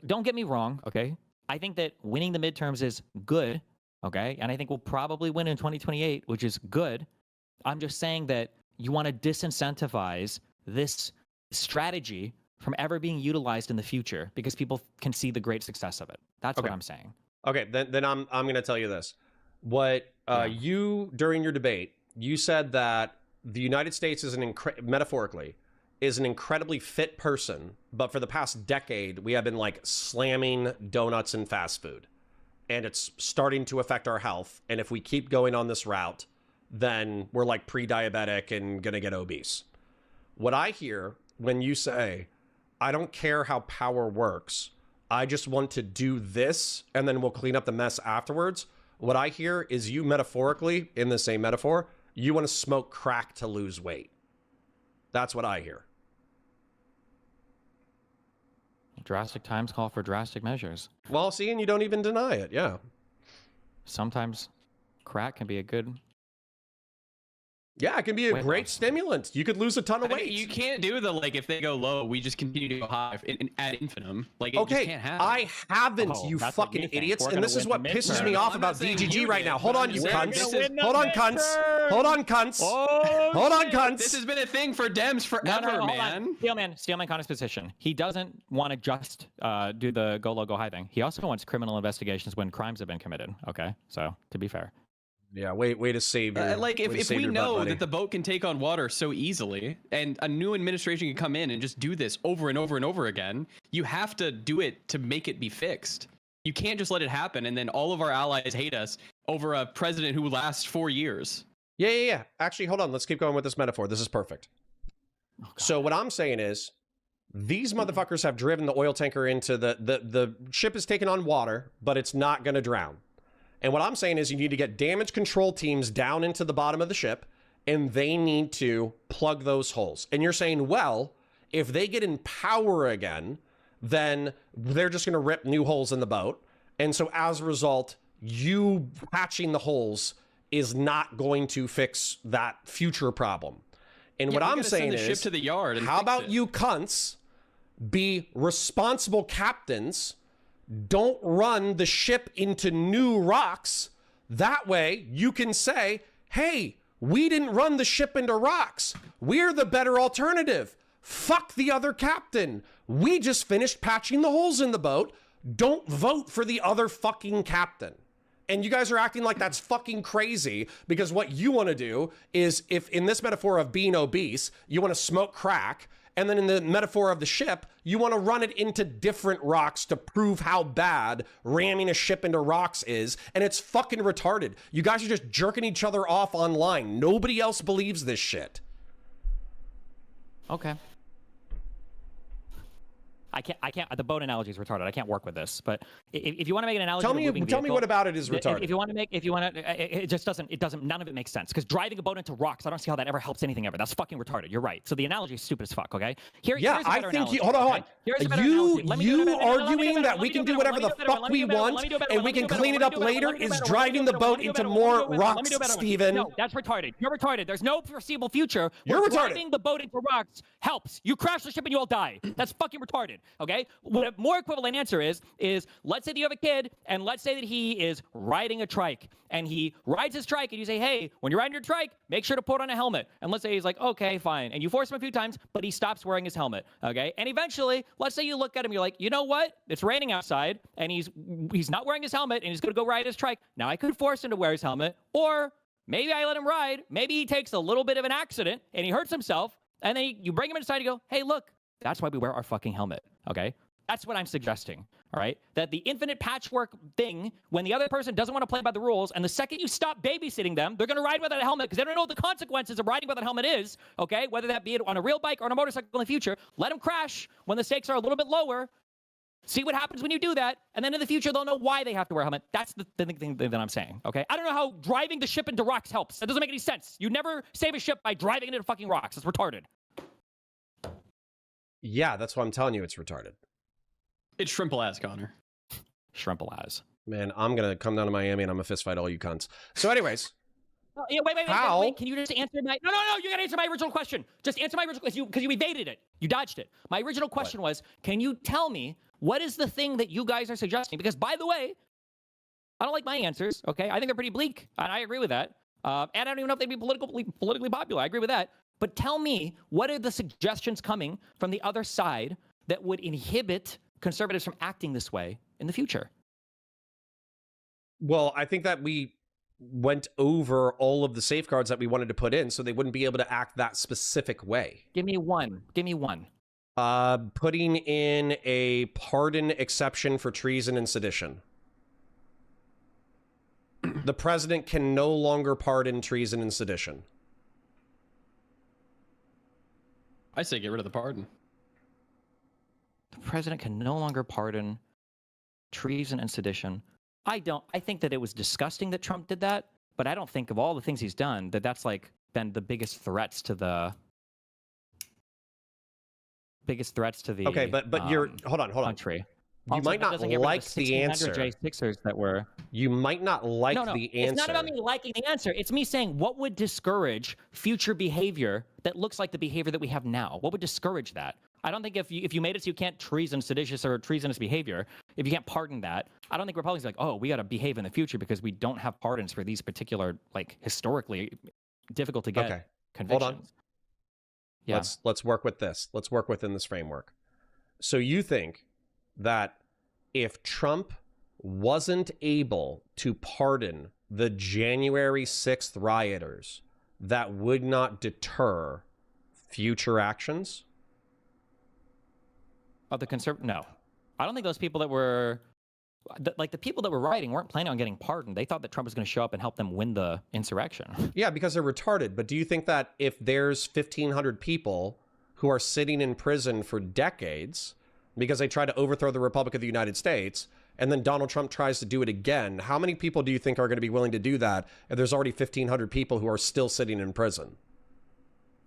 don't get me wrong, okay? I think that winning the midterms is good, okay? And I think we'll probably win in 2028, which is good. I'm just saying that you want to disincentivize this strategy from ever being utilized in the future because people can see the great success of it. That's what I'm saying. Okay, then I'm going to tell you this. What you, during your debate, you said that the United States is metaphorically is an incredibly fit person, but for the past decade, we have been like slamming donuts and fast food. And it's starting to affect our health. And if we keep going on this route, then we're like pre-diabetic and gonna get obese. What I hear when you say, I don't care how power works, I just want to do this and then we'll clean up the mess afterwards. What I hear is you metaphorically, in the same metaphor, you want to smoke crack to lose weight. That's what I hear. Drastic times call for drastic measures. Well, see, and you don't even deny it. Yeah. Sometimes crack can be a good... Yeah, it can be a great stimulant. You could lose a ton of weight. You can't do the, like, if they go low, we just continue to go high ad infinitum. Like, it just can't happen. I haven't, you fucking idiots. And this is what pisses me off about DGG right now. Hold on, you cunts. Hold on, cunts. Hold on, cunts. Hold on, cunts. This has been a thing for Dems forever, man. Steelman Connor's position. He doesn't want to just do the go low, go high thing. He also wants criminal investigations when crimes have been committed. Okay, so to be fair. Yeah, way to save your, like, if we know that the boat can take on water so easily, and a new administration can come in and just do this over and over and over again, you have to do it to make it be fixed. You can't just let it happen, and then all of our allies hate us over a president who lasts 4 years. Yeah. Actually, hold on. Let's keep going with this metaphor. This is perfect. Oh, so what I'm saying is, these motherfuckers have driven the oil tanker into the ship is taking on water, but it's not going to drown. And what I'm saying is you need to get damage control teams down into the bottom of the ship, and they need to plug those holes. And you're saying, well, if they get in power again, then they're just going to rip new holes in the boat. And so as a result, you patching the holes is not going to fix that future problem. And what I'm saying is, ship to the yard and how about you cunts be responsible captains? Don't run the ship into new rocks. That way you can say, hey, we didn't run the ship into rocks. We're the better alternative. Fuck the other captain. We just finished patching the holes in the boat. Don't vote for the other fucking captain. And you guys are acting like that's fucking crazy because what you want to do is, if in this metaphor of being obese, you want to smoke crack, and then in the metaphor of the ship, you want to run it into different rocks to prove how bad ramming a ship into rocks is. And it's fucking retarded. You guys are just jerking each other off online. Nobody else believes this shit. Okay. I can't. The boat analogy is retarded. I can't work with this. But if you want to make an analogy, tell me what about it is retarded. It just doesn't. None of it makes sense. Because driving a boat into rocks, I don't see how that ever helps anything ever. That's fucking retarded. You're right. So the analogy is stupid as fuck. Okay. Here's a better analogy. Hold on. You arguing that we can do whatever the fuck we want and we can clean it up later is driving the boat into more rocks, Steven. No, that's retarded. You're retarded. There's no foreseeable future. You're retarded. Driving the boat into rocks helps. You crash the ship and you all die. That's fucking retarded. Okay? What a more equivalent answer is let's say that you have a kid and let's say that he is riding a trike and he rides his trike and you say, hey, when you're riding your trike, make sure to put on a helmet. And let's say he's like, okay, fine. And you force him a few times, but he stops wearing his helmet. Okay? And eventually, let's say you look at him, you're like, you know what? It's raining outside and he's not wearing his helmet and he's going to go ride his trike. Now I could force him to wear his helmet, or maybe I let him ride. Maybe he takes a little bit of an accident and he hurts himself. And then you bring him inside and you go, hey, look, that's why we wear our fucking helmet, okay? That's what I'm suggesting, all right? That the infinite patchwork thing, when the other person doesn't want to play by the rules, and the second you stop babysitting them, they're going to ride without a helmet because they don't know what the consequences of riding without a helmet is, okay? Whether that be on a real bike or on a motorcycle in the future, let them crash when the stakes are a little bit lower. See what happens when you do that, and then in the future, they'll know why they have to wear a helmet. That's the thing that I'm saying, okay? I don't know how driving the ship into rocks helps. That doesn't make any sense. You never save a ship by driving it into fucking rocks. It's retarded. Yeah, that's why I'm telling you it's retarded. It's shrimple ass, Connor. Shrimple ass. Man, I'm going to come down to Miami and I'm going to fist fight all you cunts. So anyways. Yeah, wait. Can you just answer my... No, you got to answer my original question. Just answer my original question because you evaded it. You dodged it. My original question was, can you tell me What is the thing that you guys are suggesting? Because, by the way, I don't like my answers, okay? I think they're pretty bleak, and I agree with that. And I don't even know if they'd be politically popular. I agree with that. But tell me, what are the suggestions coming from the other side that would inhibit conservatives from acting this way in the future? Well, I think that we went over all of the safeguards that we wanted to put in so they wouldn't be able to act that specific way. Give me one. Putting in a pardon exception for treason and sedition. The president can no longer pardon treason and sedition. I say get rid of the pardon. The president can no longer pardon treason and sedition. I think that it was disgusting that Trump did that, but I don't think of all the things he's done that's like been the biggest threats to the Okay, but you're hold on. Country. You Also, might not like the answer. J6ers that were. You might not like the answer. It's not about me liking the answer. It's me saying what would discourage future behavior that looks like the behavior that we have now. What would discourage that? I don't think if you made it so you can't seditious or treasonous behavior, if you can't pardon that, I don't think Republicans are like, oh, we got to behave in the future because we don't have pardons for these particular, like, historically difficult to get convictions. Hold on. Yeah. Let's work with this. Let's work within this framework. So you think that if Trump wasn't able to pardon the January 6th rioters, that would not deter future actions? Of the no. I don't think those people that were, like the people that were rioting weren't planning on getting pardoned. They thought that Trump was going to show up and help them win the insurrection. Yeah, because they're retarded. But do you think that if there's 1,500 people who are sitting in prison for decades because they try to overthrow the Republic of the United States, and then Donald Trump tries to do it again, how many people do you think are going to be willing to do that if there's already 1,500 people who are still sitting in prison?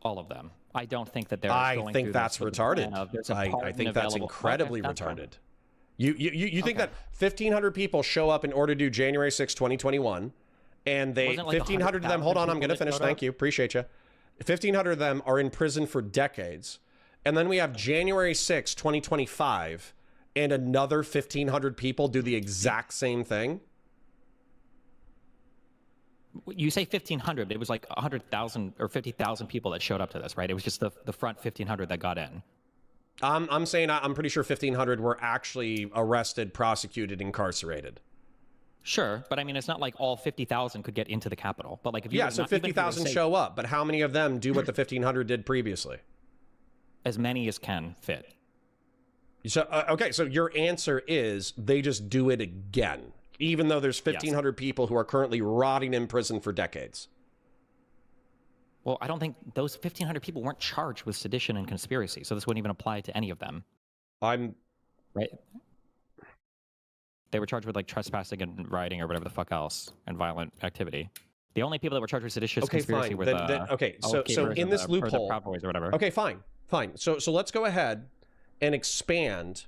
All of them. I don't think that they're I think that's retarded. I think that's incredibly retarded. You think that 1,500 people show up in order to do January 6, 2021, and they 1,500 of them, hold on, I'm going to finish, thank you, appreciate you. 1,500 of them are in prison for decades. And then we have January 6, 2025, and another 1,500 people do the exact same thing. You say 1,500, it was like 100,000 or 50,000 people that showed up to this, right? It was just the front 1,500 that got in. I'm saying I'm pretty sure 1,500 were actually arrested, prosecuted, incarcerated. Sure, but I mean, it's not like all 50,000 could get into the Capitol. But like, if you so 50,000 show up, but how many of them do what the 1,500 did previously? As many as can fit. So okay, so your answer is they just do it again, even though there's 1,500 people who are currently rotting in prison for decades. Well, I don't think those 1,500 people weren't charged with sedition and conspiracy, so this wouldn't even apply to any of them. Right? They were charged with like trespassing and rioting or whatever the fuck else, and violent activity. The only people that were charged with seditious conspiracy were so in this loophole, Proud Boys or whatever. Okay, fine. So let's go ahead and expand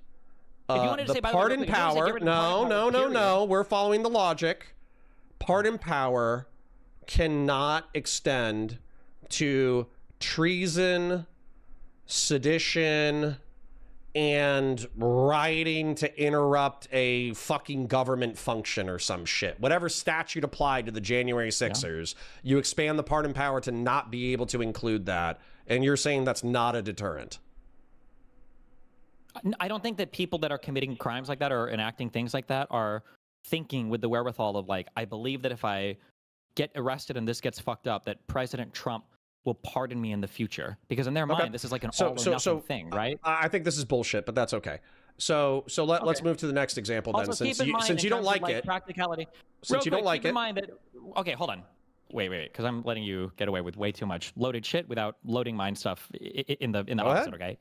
the pardon power. No. We're following the logic. Pardon power cannot extend to treason, sedition, and rioting to interrupt a fucking government function or some shit. Whatever statute applied to the January 6ers, you expand the pardon power to not be able to include that. And you're saying that's not a deterrent. I don't think that people that are committing crimes like that or enacting things like that are thinking with the wherewithal of like, I believe that if I get arrested and this gets fucked up, that President Trump will pardon me in the future. Because in their mind, this is like an all or nothing thing, right? I think this is bullshit, but that's okay. Let's move to the next example then, since you don't like it. Practicality. Since you don't like it. Keep in mind that, okay, hold on. Wait, because I'm letting you get away with way too much loaded shit without loading mine stuff in the opposite, okay?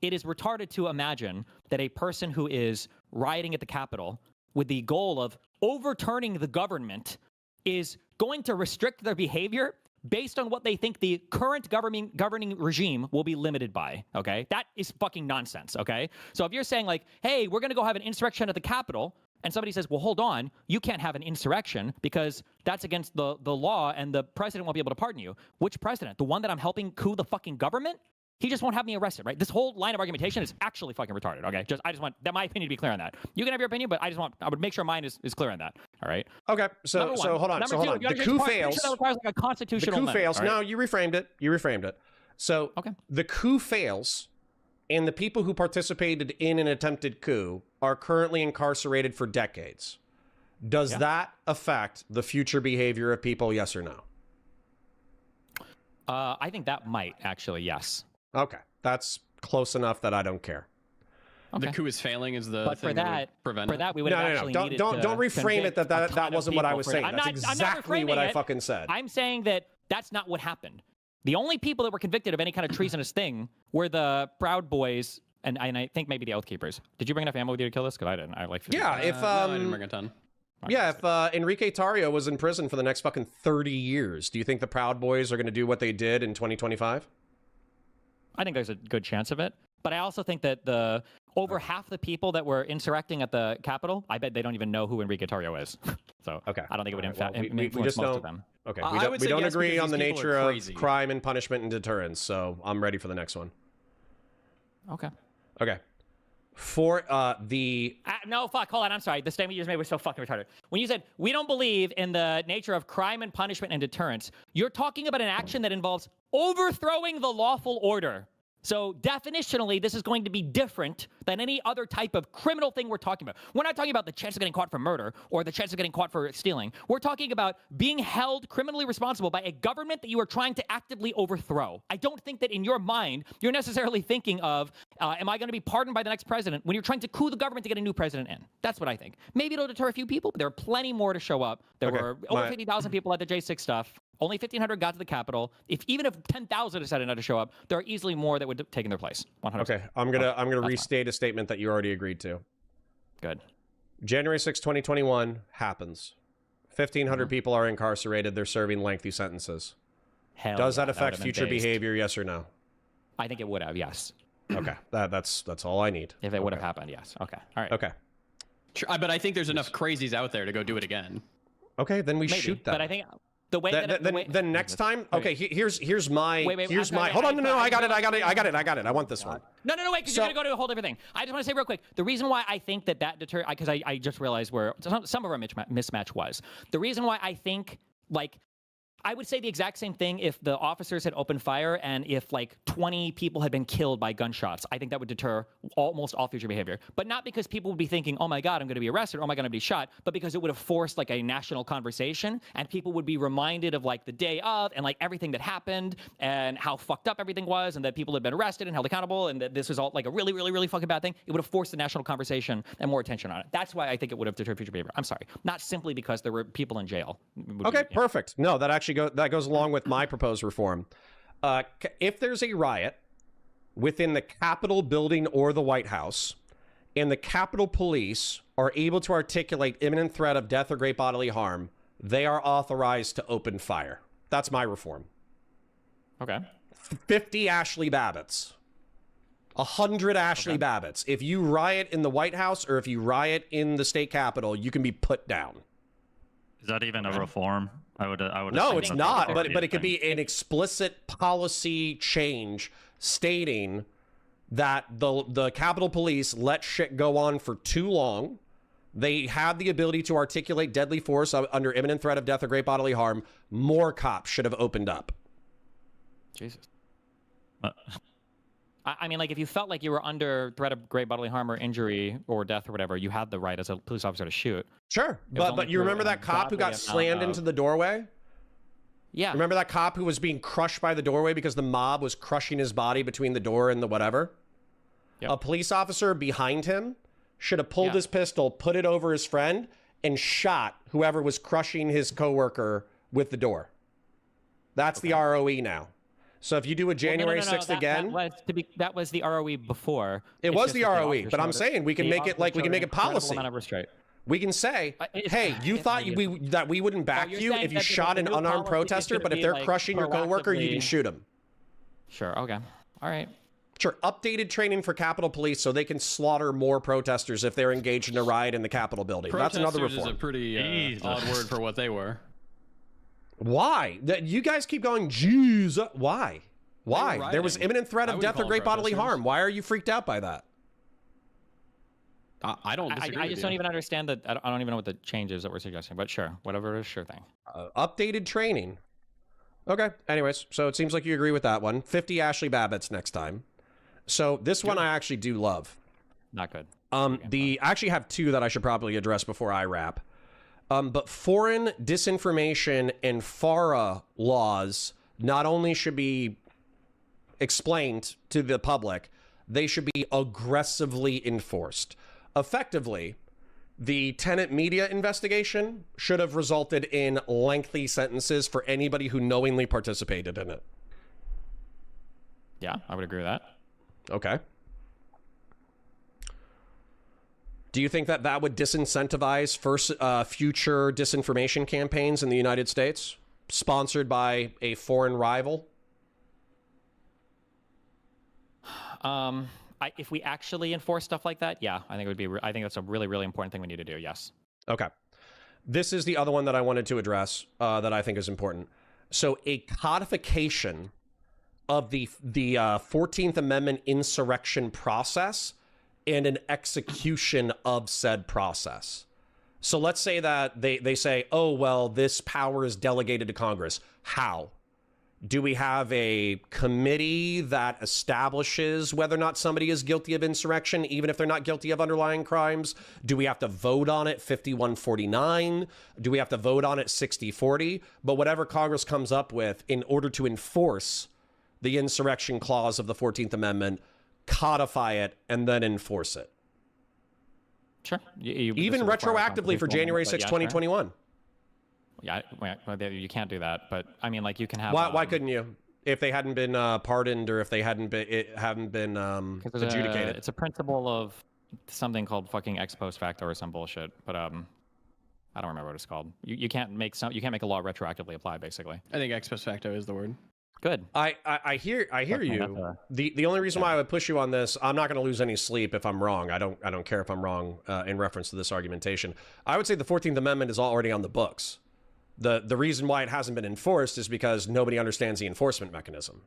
It is retarded to imagine that a person who is rioting at the Capitol with the goal of overturning the government is going to restrict their behavior based on what they think the current governing regime will be limited by, okay? That is fucking nonsense, okay? So if you're saying like, hey, we're going to go have an insurrection at the Capitol, and somebody says, well, hold on, you can't have an insurrection because that's against the law and the president won't be able to pardon you. Which president? The one that I'm helping coup the fucking government? he just won't have me arrested, right? This whole line of argumentation is actually fucking retarded, okay? I just want my opinion to be clear on that. You can have your opinion, but I would make sure mine is clear on that, all right? Okay, so hold on. The coup fails. That requires like a constitutional the coup fails. Right? No, you reframed it. So the coup fails, and the people who participated in an attempted coup are currently incarcerated for decades. Does that affect the future behavior of people, yes or no? I think that might actually, yes. Okay, that's close enough that I don't care. Okay. The coup is failing is the but thing that would prevent for that we would have actually needed don't reframe it that wasn't what I was saying. That's exactly what I fucking said. I'm saying that that's not what happened. The only people that were convicted of any kind of treasonous thing were the Proud Boys and I think maybe the Oath Keepers. Did you bring enough ammo with you to kill this? Because I didn't. I like. Yeah, if no, I didn't bring a ton. Yeah, if Enrique Tarrio was in prison for the next fucking 30 years, do you think the Proud Boys are going to do what they did in 2025? I think there's a good chance of it. But I also think that over half the people that were insurrecting at the Capitol, I bet they don't even know who Enrique Tarrio is. So I don't think it would influence most of them. Okay, we don't agree on the nature of crime and punishment and deterrence, so I'm ready for the next one. Okay. For no, fuck, hold on, I'm sorry. The statement you just made was so fucking retarded. When you said, we don't believe in the nature of crime and punishment and deterrence, you're talking about an action that involves overthrowing the lawful order. So definitionally, this is going to be different than any other type of criminal thing we're talking about. We're not talking about the chance of getting caught for murder or the chance of getting caught for stealing. We're talking about being held criminally responsible by a government that you are trying to actively overthrow. I don't think that in your mind, you're necessarily thinking of, am I going to be pardoned by the next president when you're trying to coup the government to get a new president in? That's what I think. Maybe it'll deter a few people, but there are plenty more to show up. There were over 50,000 people at the J6 stuff. Only 1,500 got to the Capitol. Even if 10,000 decided not to show up, there are easily more that would have taken their place. 100%. Okay, I'm gonna restate a statement that you already agreed to. Good. January 6, 2021 happens. 1,500 people are incarcerated. They're serving lengthy sentences. Does that affect future behavior? Yes or no? I think it would have. Yes. Okay, that's all I need. If it would have happened, yes. Okay. All right. Okay. Sure, but I think there's enough crazies out there to go do it again. Okay, then we shoot them. But I think. The way then next time, okay. Here's my hold on, no, I got it. I want this one. No, wait, because you're gonna go to a whole different thing. I just want to say real quick. The reason why I think that deter, because I just realized where some of our mismatch was. The reason why I think I would say the exact same thing if the officers had opened fire and if 20 people had been killed by gunshots. I think that would deter almost all future behavior. But not because people would be thinking, oh my God, I'm going to be arrested, or oh my God, I'm going to be shot, but because it would have forced a national conversation and people would be reminded of the day of and everything that happened and how fucked up everything was and that people had been arrested and held accountable and that this was all a really, really, really fucking bad thing. It would have forced the national conversation and more attention on it. That's why I think it would have deterred future behavior. I'm sorry. Not simply because there were people in jail. Okay, perfect. No, that goes along with my proposed reform. If there's a riot within the Capitol building or the White House, and the Capitol Police are able to articulate imminent threat of death or great bodily harm, they are authorized to open fire. That's my reform. Okay. 50 Ashley Babbitts. 100 Ashley Babbitts. If you riot in the White House or if you riot in the state capitol, you can be put down. Is that even a reform? I would. No, it's not. But it could be an explicit policy change stating that the Capitol Police let shit go on for too long. They have the ability to articulate deadly force under imminent threat of death or great bodily harm. More cops should have opened up. Jesus. I mean, if you felt like you were under threat of great bodily harm or injury or death or whatever, you had the right as a police officer to shoot. Sure, but you remember that cop who got slammed into the doorway? Yeah. Remember that cop who was being crushed by the doorway because the mob was crushing his body between the door and the whatever? Yep. A police officer behind him should have pulled his pistol, put it over his friend, and shot whoever was crushing his coworker with the door. That's the ROE now. So if you do a January 6th again, that was the ROE before. It was the ROE, but I'm saying we can make it policy. We can say, hey, you thought that we wouldn't back you if you shot an unarmed protester, but if they're crushing your coworker, you can shoot them. Sure. Okay. All right. Sure. Updated training for Capitol Police so they can slaughter more protesters if they're engaged in a riot in the Capitol building. That's another reform. Protesters is a pretty odd word for what they were. Why? You guys keep going, geez. Why? Why? There was imminent threat of death or great bodily harm. Why are you freaked out by that? I don't disagree. I just don't even understand that. I don't even know what the change is that we're suggesting. But sure, whatever it is, sure thing. Updated training. Okay. Anyways, so it seems like you agree with that one. 50 Ashley Babbitts next time. So this one I actually do love. Not good. I actually have two that I should probably address before I wrap. But foreign disinformation and FARA laws not only should be explained to the public, they should be aggressively enforced. Effectively, the Tenet media investigation should have resulted in lengthy sentences for anybody who knowingly participated in it. Yeah, I would agree with that. Okay. Do you think that that would disincentivize future disinformation campaigns in the United States, sponsored by a foreign rival? If we actually enforce stuff like that, yeah, I think it would be. I think that's a really, really important thing we need to do. Yes. Okay. This is the other one that I wanted to address that I think is important. So a codification of the 14th Amendment insurrection process and an execution of said process. So let's say that they say, oh, well, this power is delegated to Congress. How? Do we have a committee that establishes whether or not somebody is guilty of insurrection, even if they're not guilty of underlying crimes? Do we have to vote on it 51-49? Do we have to vote on it 60-40? But whatever Congress comes up with in order to enforce the insurrection clause of the 14th Amendment, codify it and then enforce it. Sure. Even retroactively for January 6, 2021. Yeah, you can't do that, but I mean, like, you can have. Why couldn't you? If they hadn't been pardoned, or if they hadn't been adjudicated. It's a principle of something called fucking ex post facto or some bullshit. But I don't remember what it's called. You can't make a law retroactively apply. Basically, I think ex post facto is the word. Good. I hear you. The only reason why I would push you on this, I'm not going to lose any sleep if I'm wrong. I don't care if I'm wrong in reference to this argumentation. I would say the 14th Amendment is already on the books. The reason why it hasn't been enforced is because nobody understands the enforcement mechanism.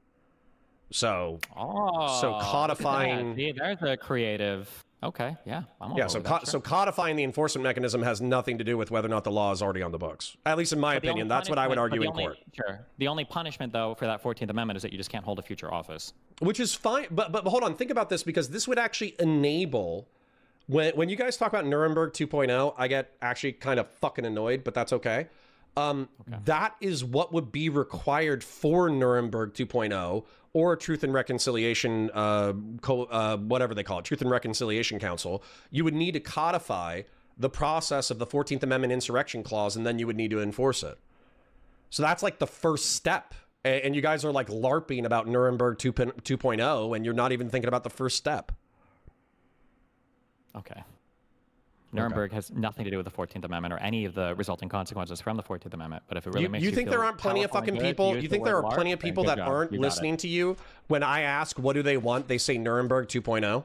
So codifying. Yeah, there's a creative. Okay, yeah. So codifying the enforcement mechanism has nothing to do with whether or not the law is already on the books. At least in my opinion, that's what I would argue in court. Sure. The only punishment, though, for that 14th Amendment is that you just can't hold a future office. Which is fine, but hold on. Think about this, because this would actually enable. When you guys talk about Nuremberg 2.0, I get actually kind of fucking annoyed, but that's okay. That is what would be required for Nuremberg 2.0 or Truth and Reconciliation, whatever they call it, Truth and Reconciliation Council. You would need to codify the process of the 14th Amendment insurrection clause, and then you would need to enforce it. So that's like the first step. And you guys are like LARPing about Nuremberg 2.0, and you're not even thinking about the first step. Okay. Nuremberg has nothing to do with the 14th Amendment or any of the resulting consequences from the 14th Amendment. But if it really makes you think there aren't plenty of fucking people? You think there are plenty of people that aren't listening to you when I ask what do they want? They say Nuremberg 2.0.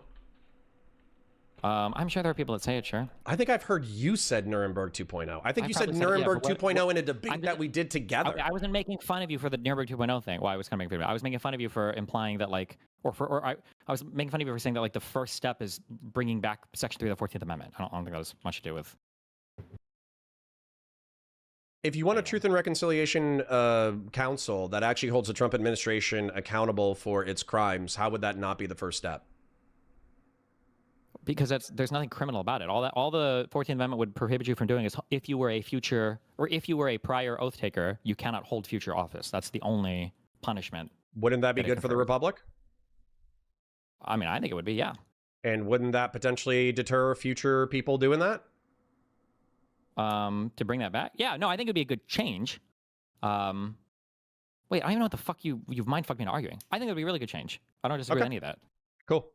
I'm sure there are people that say it. Sure. I think I've heard you said Nuremberg 2.0. I think you said Nuremberg 2.0 in a debate that we did together. I wasn't making fun of you for the Nuremberg 2.0 thing. Well, I was kind of making fun of you. I was making fun of you for implying that, like, I was making fun of you for saying that, like, the first step is bringing back Section 3 of the 14th Amendment. I don't think that has much to do with. If you want a Truth and Reconciliation Council that actually holds the Trump administration accountable for its crimes, how would that not be the first step? Because there's nothing criminal about it. All the 14th Amendment would prohibit you from doing is if you were a prior oath taker, you cannot hold future office. That's the only punishment. Wouldn't that be good for the Republic? I mean, I think it would be, yeah. And wouldn't that potentially deter future people doing that? To bring that back? Yeah, no, I think it'd be a good change. Wait, I don't even know what the fuck you've mind fucked me into arguing. I think it'd be a really good change. I don't disagree with any of that. Cool.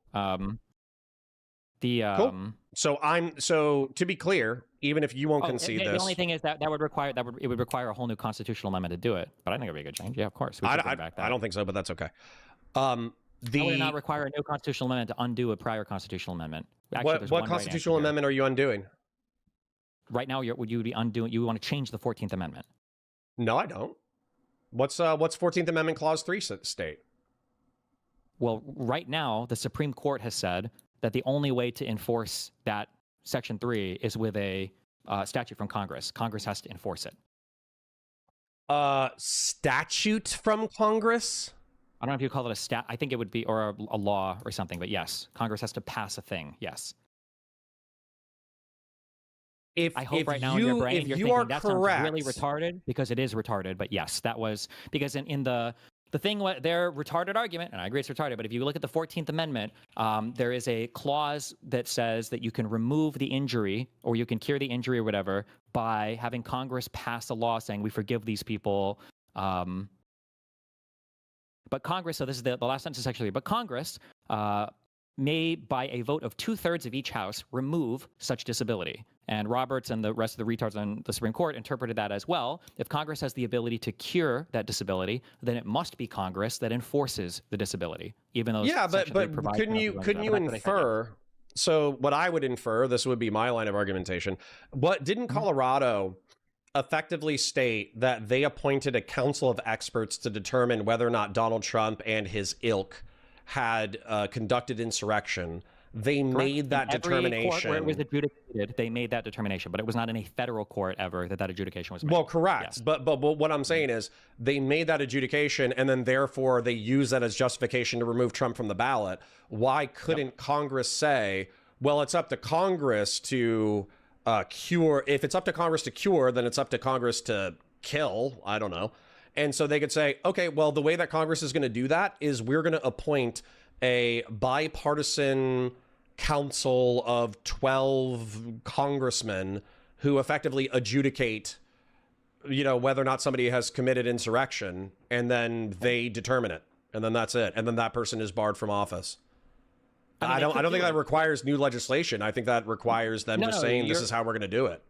Cool. So to be clear, even if you won't concede this, the only thing is that it would require a whole new constitutional amendment to do it. But I think it'd be a good change. Yeah, of course. I don't think so, but that's okay. Would not require a new constitutional amendment to undo a prior constitutional amendment. Actually, what constitutional amendment are you undoing? Right now, you would be undoing. You want to change the 14th Amendment? No, I don't. What's 14th Amendment Clause 3 state? Well, right now, the Supreme Court has said that the only way to enforce that Section 3 is with a statute from Congress. Congress has to enforce it. Statute from Congress? I don't know if you call it a stat. I think it would be, or a law or something, but yes, Congress has to pass a thing. Yes. I hope right now in your brain you're thinking that sounds really retarded, because it is retarded. But yes, that was because in the thing, their retarded argument, and I agree it's retarded, but if you look at the 14th Amendment, there is a clause that says that you can remove the injury or you can cure the injury or whatever by having Congress pass a law saying we forgive these people. But Congress, so this is the last sentence actually, but Congress may, by a vote of 2/3 of each house, remove such disability. And Roberts and the rest of the retards on the Supreme Court interpreted that as well. If Congress has the ability to cure that disability, then it must be Congress that enforces the disability, even though but couldn't you infer? So what I would infer, this would be my line of argumentation. What didn't Colorado effectively state that they appointed a council of experts to determine whether or not Donald Trump and his ilk had conducted insurrection? They made that determination. Court where it was adjudicated, they made that determination, but it was not in a federal court ever that adjudication was made. Well, correct. Yes. But what I'm saying is they made that adjudication, and then therefore they use that as justification to remove Trump from the ballot. Why couldn't Congress say, well, it's up to Congress to cure? If it's up to Congress to cure, then it's up to Congress to kill. I don't know. And so they could say, okay, well, the way that Congress is going to do that is we're going to appoint a bipartisan council of 12 congressmen who effectively adjudicate, whether or not somebody has committed insurrection, and then they determine it, and then that's it, and then that person is barred from office. I don't think that requires new legislation. I think that requires them just saying this is how we're going to do it.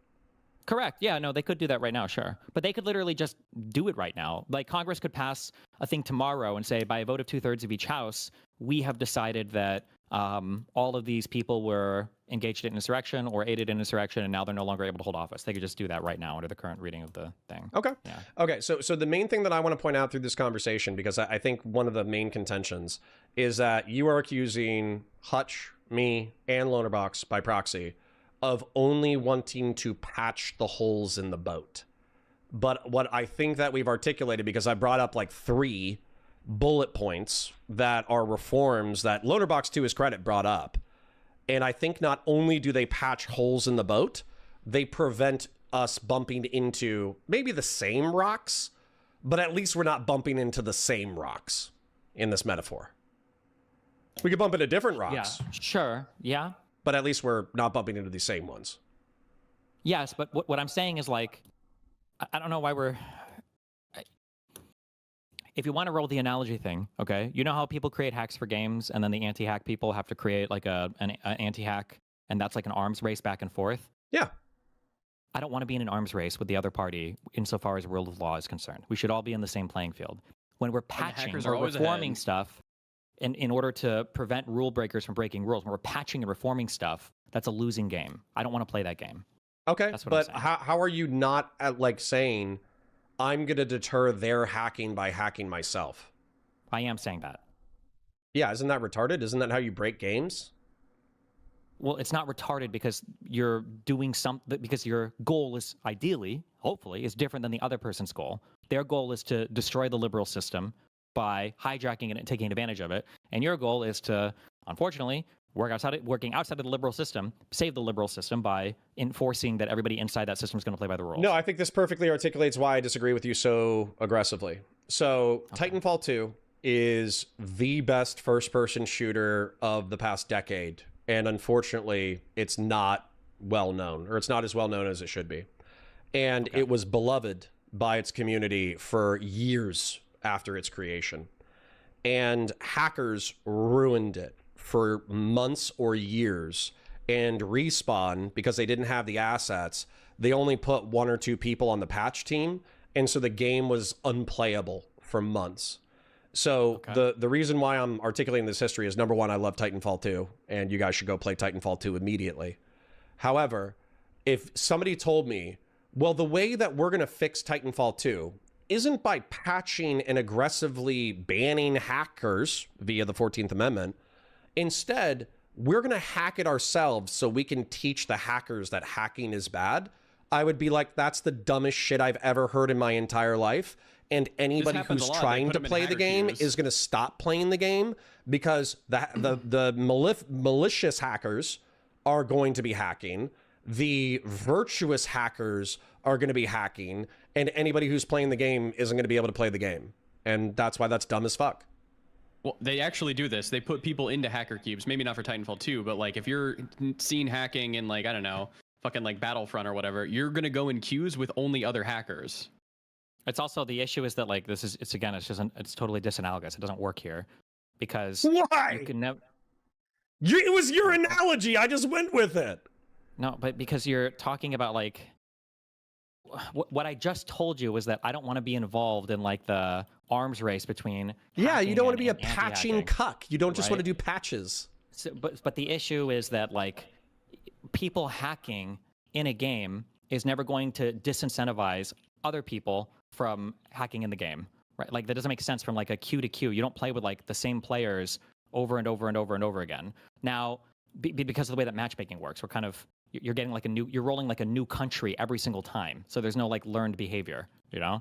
Correct. Yeah, no, they could do that right now, sure. But they could literally just do it right now. Like Congress could pass a thing tomorrow and say, by a vote of 2/3 of each house, we have decided that all of these people were engaged in insurrection or aided in insurrection, and now they're no longer able to hold office. They could just do that right now under the current reading of the thing. Okay. Yeah. Okay. So the main thing that I want to point out through this conversation, because I think one of the main contentions is that you are accusing Hutch, me, and Lonerbox by proxy of only wanting to patch the holes in the boat. But what I think that we've articulated, because I brought up like 3 bullet points that are reforms that Lonerbox, to his credit, brought up. And I think not only do they patch holes in the boat, they prevent us bumping into maybe the same rocks, but at least we're not bumping into the same rocks in this metaphor. We could bump into different rocks. Yeah, sure. Yeah. But at least we're not bumping into the same ones. Yes, but what I'm saying is, like, I don't know why if you want to roll the analogy thing, okay, you know how people create hacks for games and then the anti-hack people have to create like an anti-hack, and that's like an arms race back and forth? Yeah. I don't want to be in an arms race with the other party insofar as rule of law is concerned. We should all be in the same playing field. When we're patching or reforming stuff in order to prevent rule breakers from breaking rules, when we're patching and reforming stuff, that's a losing game. I don't want to play that game. Okay, but how are you not saying I'm going to deter their hacking by hacking myself? I am saying that. Yeah, isn't that retarded? Isn't that how you break games? Well, it's not retarded because you're doing something, because your goal is ideally, hopefully, is different than the other person's goal. Their goal is to destroy the liberal system by hijacking it and taking advantage of it. And your goal is to, unfortunately, working outside of the liberal system, save the liberal system by enforcing that everybody inside that system is going to play by the rules. No, I think this perfectly articulates why I disagree with you so aggressively. So Titanfall 2 is the best first-person shooter of the past decade. And unfortunately, it's not well known, or it's not as well known as it should be. And it was beloved by its community for years after its creation. And hackers ruined it for months or years. And Respawn, because they didn't have the assets, they only put 1 or 2 people on the patch team. And so the game was unplayable for months. So the reason why I'm articulating this history is, number one, I love Titanfall 2, and you guys should go play Titanfall 2 immediately. However, if somebody told me, well, the way that we're going to fix Titanfall 2 isn't by patching and aggressively banning hackers via the 14th Amendment. Instead, we're going to hack it ourselves so we can teach the hackers that hacking is bad. I would be like, that's the dumbest shit I've ever heard in my entire life. And anybody who's trying to play the game is going to stop playing the game, because the malicious hackers are going to be hacking. The virtuous hackers are going to be hacking, and anybody who's playing the game isn't going to be able to play the game. And that's why that's dumb as fuck. Well, they actually do this. They put people into hacker cubes. Maybe not for Titanfall 2, but like if you're seen hacking in like, I don't know, fucking like Battlefront or whatever, you're going to go in queues with only other hackers. It's also, the issue is that like it's totally disanalogous. It doesn't work here because why? You can never. It was your analogy. I just went with it. No, but because you're talking about like what I just told you was that I don't want to be involved in like the arms race between. Yeah, you don't want to be a patching cuck. You don't just want to do patches. So, but the issue is that like people hacking in a game is never going to disincentivize other people from hacking in the game, right? Like that doesn't make sense from like a queue to queue. You don't play with like the same players over and over and over and over again. Now, because of the way that matchmaking works, you're getting like you're rolling like a new country every single time. So there's no like learned behavior, you know?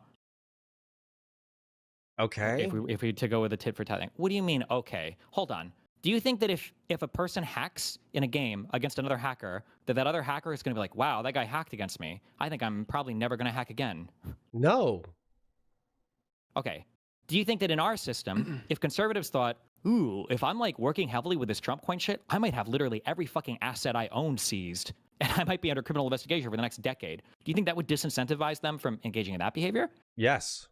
Okay. If we to go with a tit for tat thing. What do you mean? Okay, hold on. Do you think that if a person hacks in a game against another hacker, that other hacker is going to be like, wow, that guy hacked against me. I think I'm probably never going to hack again. No. Okay. Do you think that in our system, if conservatives thought, ooh, if I'm like working heavily with this Trump coin shit, I might have literally every fucking asset I own seized, and I might be under criminal investigation for the next decade. Do you think that would disincentivize them from engaging in that behavior? Yes.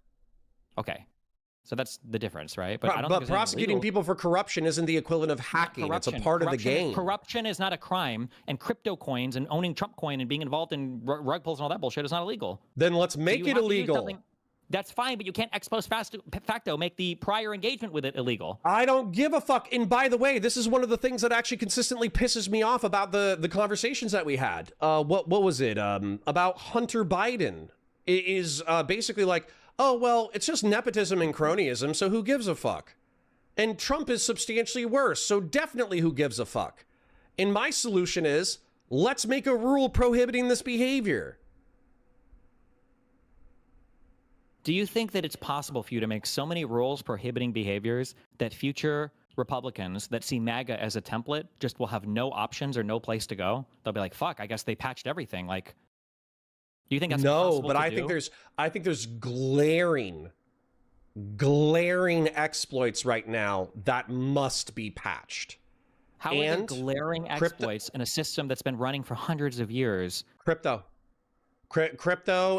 Okay. So that's the difference, right? But prosecuting people for corruption isn't the equivalent of hacking. It's a part of the game. Corruption is not a crime, and crypto coins and owning Trump coin and being involved in rug pulls and all that bullshit is not illegal. Then let's make it illegal. That's fine, but you can't ex post facto make the prior engagement with it illegal. I don't give a fuck. And by the way, this is one of the things that actually consistently pisses me off about the conversations that we had. What was it? About Hunter Biden. It is basically like, oh, well, it's just nepotism and cronyism, so who gives a fuck? And Trump is substantially worse, so definitely who gives a fuck? And my solution is, let's make a rule prohibiting this behavior. Do you think that it's possible for you to make so many rules prohibiting behaviors that future Republicans that see MAGA as a template just will have no options or no place to go? They'll be like, fuck, I guess they patched everything. Like, do you think that's possible? No, but I think there's glaring exploits right now that must be patched. How are there glaring exploits in a system that's been running for hundreds of years? Crypto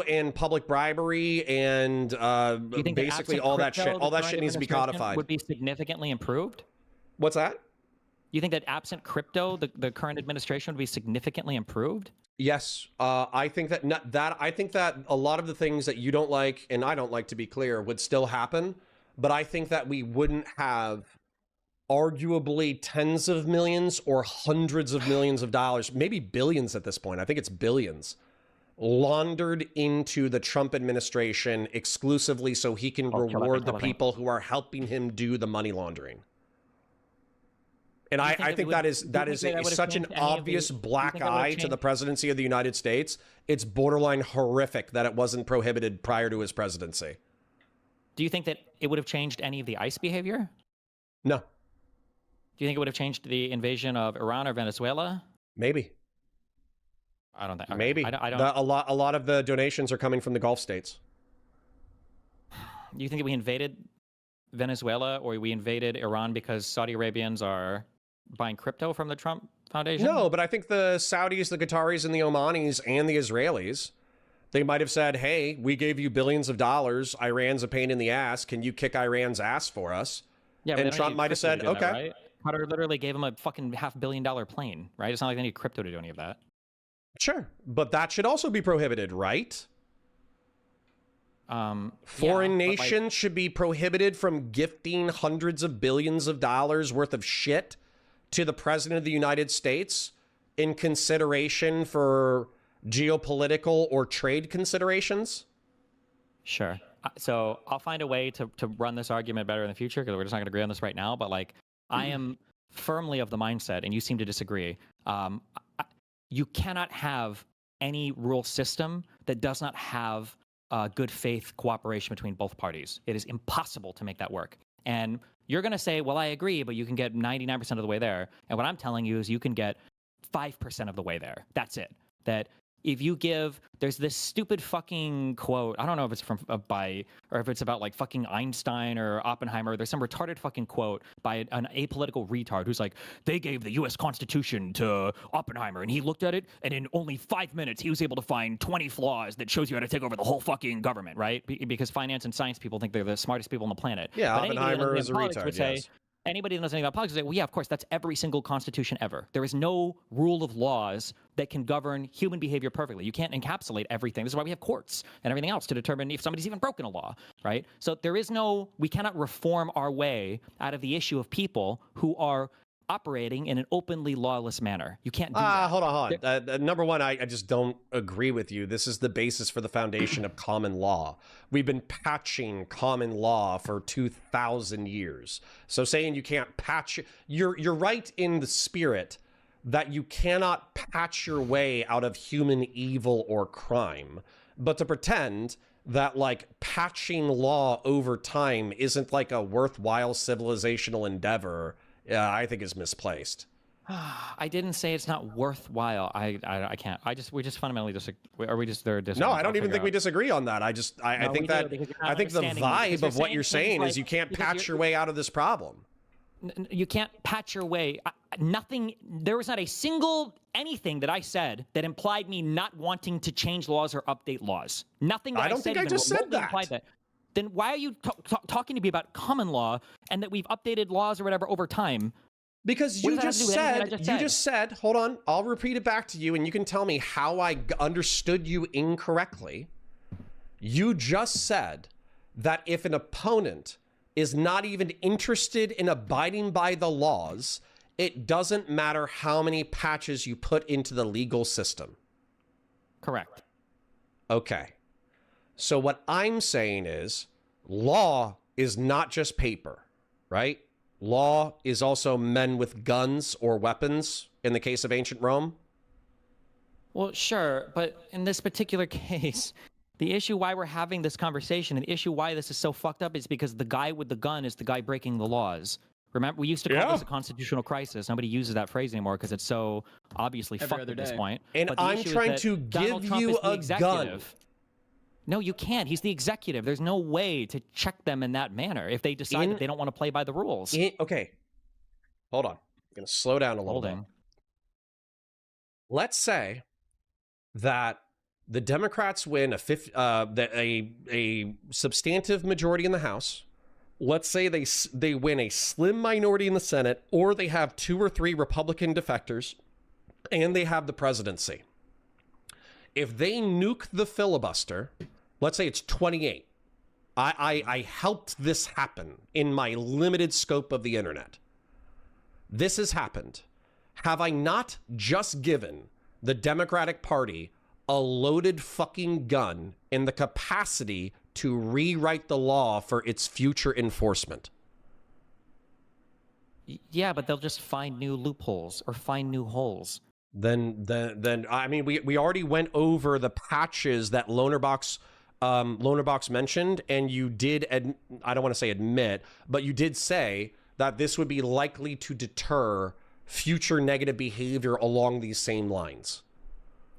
and public bribery and basically all that shit. All that shit needs to be codified. Would be significantly improved? What's that? You think that absent crypto, the current administration would be significantly improved? Yes, I think that a lot of the things that you don't like and I don't like, to be clear, would still happen. But I think that we wouldn't have arguably tens of millions or hundreds of millions of dollars, maybe billions at this point. I think it's billions, laundered into the Trump administration exclusively so he can reward the people who are helping him do the money laundering. And I think that is such an obvious black eye to the presidency of the United States. It's borderline horrific that it wasn't prohibited prior to his presidency. Do you think that it would have changed any of the ICE behavior? No. Do you think it would have changed the invasion of Iran or Venezuela? Maybe. I don't think. Okay. Maybe. I don't. A lot of the donations are coming from the Gulf states. Do you think that we invaded Venezuela or we invaded Iran because Saudi Arabians are buying crypto from the Trump Foundation? No, but I think the Saudis, the Qataris, and the Omanis, and the Israelis, they might have said, hey, we gave you billions of dollars. Iran's a pain in the ass. Can you kick Iran's ass for us? Yeah, and Trump might have said, okay. That, right? Qatar literally gave him a fucking $500 million plane, right? It's not like they need crypto to do any of that. Sure, but that should also be prohibited, right? Foreign nations should be prohibited from gifting hundreds of billions of dollars worth of shit to the president of the United States in consideration for geopolitical or trade considerations. Sure. so I'll find a way to run this argument better in the future, because we're just not going to agree on this right now. But like, I am firmly of the mindset, and you seem to disagree. You cannot have any rule system that does not have good faith cooperation between both parties. It is impossible to make that work. And you're going to say, well, I agree, but you can get 99% of the way there. And what I'm telling you is you can get 5% of the way there. That's it. That if you give, there's this stupid fucking quote. I don't know if it's from or if it's about like fucking Einstein or Oppenheimer. There's some retarded fucking quote by an apolitical retard who's like, they gave the U.S. Constitution to Oppenheimer, and he looked at it, and in only 5 minutes, he was able to find 20 flaws that shows you how to take over the whole fucking government, right? Because finance and science people think they're the smartest people on the planet. Yeah, but Oppenheimer is a retard, yes. Anybody that knows anything about politics would say, well, yeah, of course, that's every single constitution ever. There is no rule of laws that can govern human behavior perfectly. You can't encapsulate everything. This is why we have courts and everything else to determine if somebody's even broken a law, right? So we cannot reform our way out of the issue of people who are operating in an openly lawless manner. You can't do that. Hold on. Number one, I just don't agree with you. This is the basis for the foundation of common law. We've been patching common law for 2,000 years. So saying you can't patch, you're right in the spirit that you cannot patch your way out of human evil or crime. But to pretend that like patching law over time isn't like a worthwhile civilizational endeavor, I think is misplaced. I didn't say it's not worthwhile. I can't. We just fundamentally disagree. Are we just there? No, I don't even think we disagree on that. I think the vibe of what you're saying is you can't patch your way out of this problem. You can't patch your way. Nothing. There was not a single anything that I said that implied me not wanting to change laws or update laws. Nothing. That I don't think I just said that. Then why are you talking to me about common law and that we've updated laws or whatever over time? Because you just said, hold on, I'll repeat it back to you and you can tell me how I understood you incorrectly. You just said that if an opponent is not even interested in abiding by the laws, it doesn't matter how many patches you put into the legal system. Correct. Okay. So what I'm saying is law is not just paper, right? Law is also men with guns or weapons in the case of ancient Rome. Well, sure. But in this particular case, the issue why we're having this conversation and the issue why this is so fucked up is because the guy with the gun is the guy breaking the laws. Remember, we used to call this a constitutional crisis. Nobody uses that phrase anymore because it's so obviously fucked at this point. And I'm trying to give you a gun. No, you can't. He's the executive. There's no way to check them in that manner if they decide that they don't want to play by the rules. Okay. Hold on. I'm going to slow down a little bit. Let's say that the Democrats win a substantive majority in the House. Let's say they win a slim minority in the Senate, or they have 2 or 3 Republican defectors, and they have the presidency. If they nuke the filibuster, let's say it's 28. I helped this happen in my limited scope of the internet. This has happened. Have I not just given the Democratic Party a loaded fucking gun in the capacity to rewrite the law for its future enforcement? Yeah, but they'll just find new loopholes or find new holes. Then I mean, we already went over the patches that Loanerbox mentioned, and you did, I don't want to say admit, but you did say that this would be likely to deter future negative behavior along these same lines.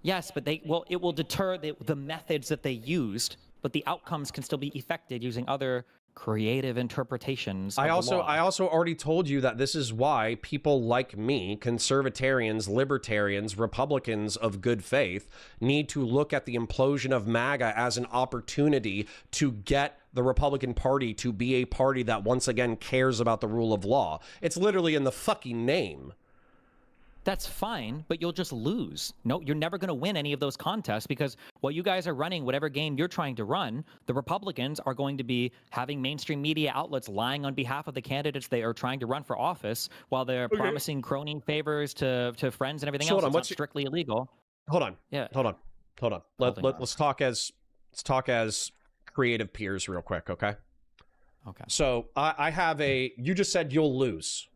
Yes, but it will deter the methods that they used, but the outcomes can still be effected using other creative interpretations of the law. I also already told you that this is why people like me, conservatarians, libertarians, Republicans of good faith, need to look at the implosion of MAGA as an opportunity to get the Republican Party to be a party that once again cares about the rule of law. It's literally in the fucking name. That's fine, but you'll just lose. No, you're never going to win any of those contests because while you guys are running whatever game you're trying to run, the Republicans are going to be having mainstream media outlets lying on behalf of the candidates they are trying to run for office while they're promising crony favors to friends and everything else. It's not strictly illegal. Hold on. Yeah. Hold on. Let's talk as creative peers real quick, okay? Okay. So I have you just said you'll lose.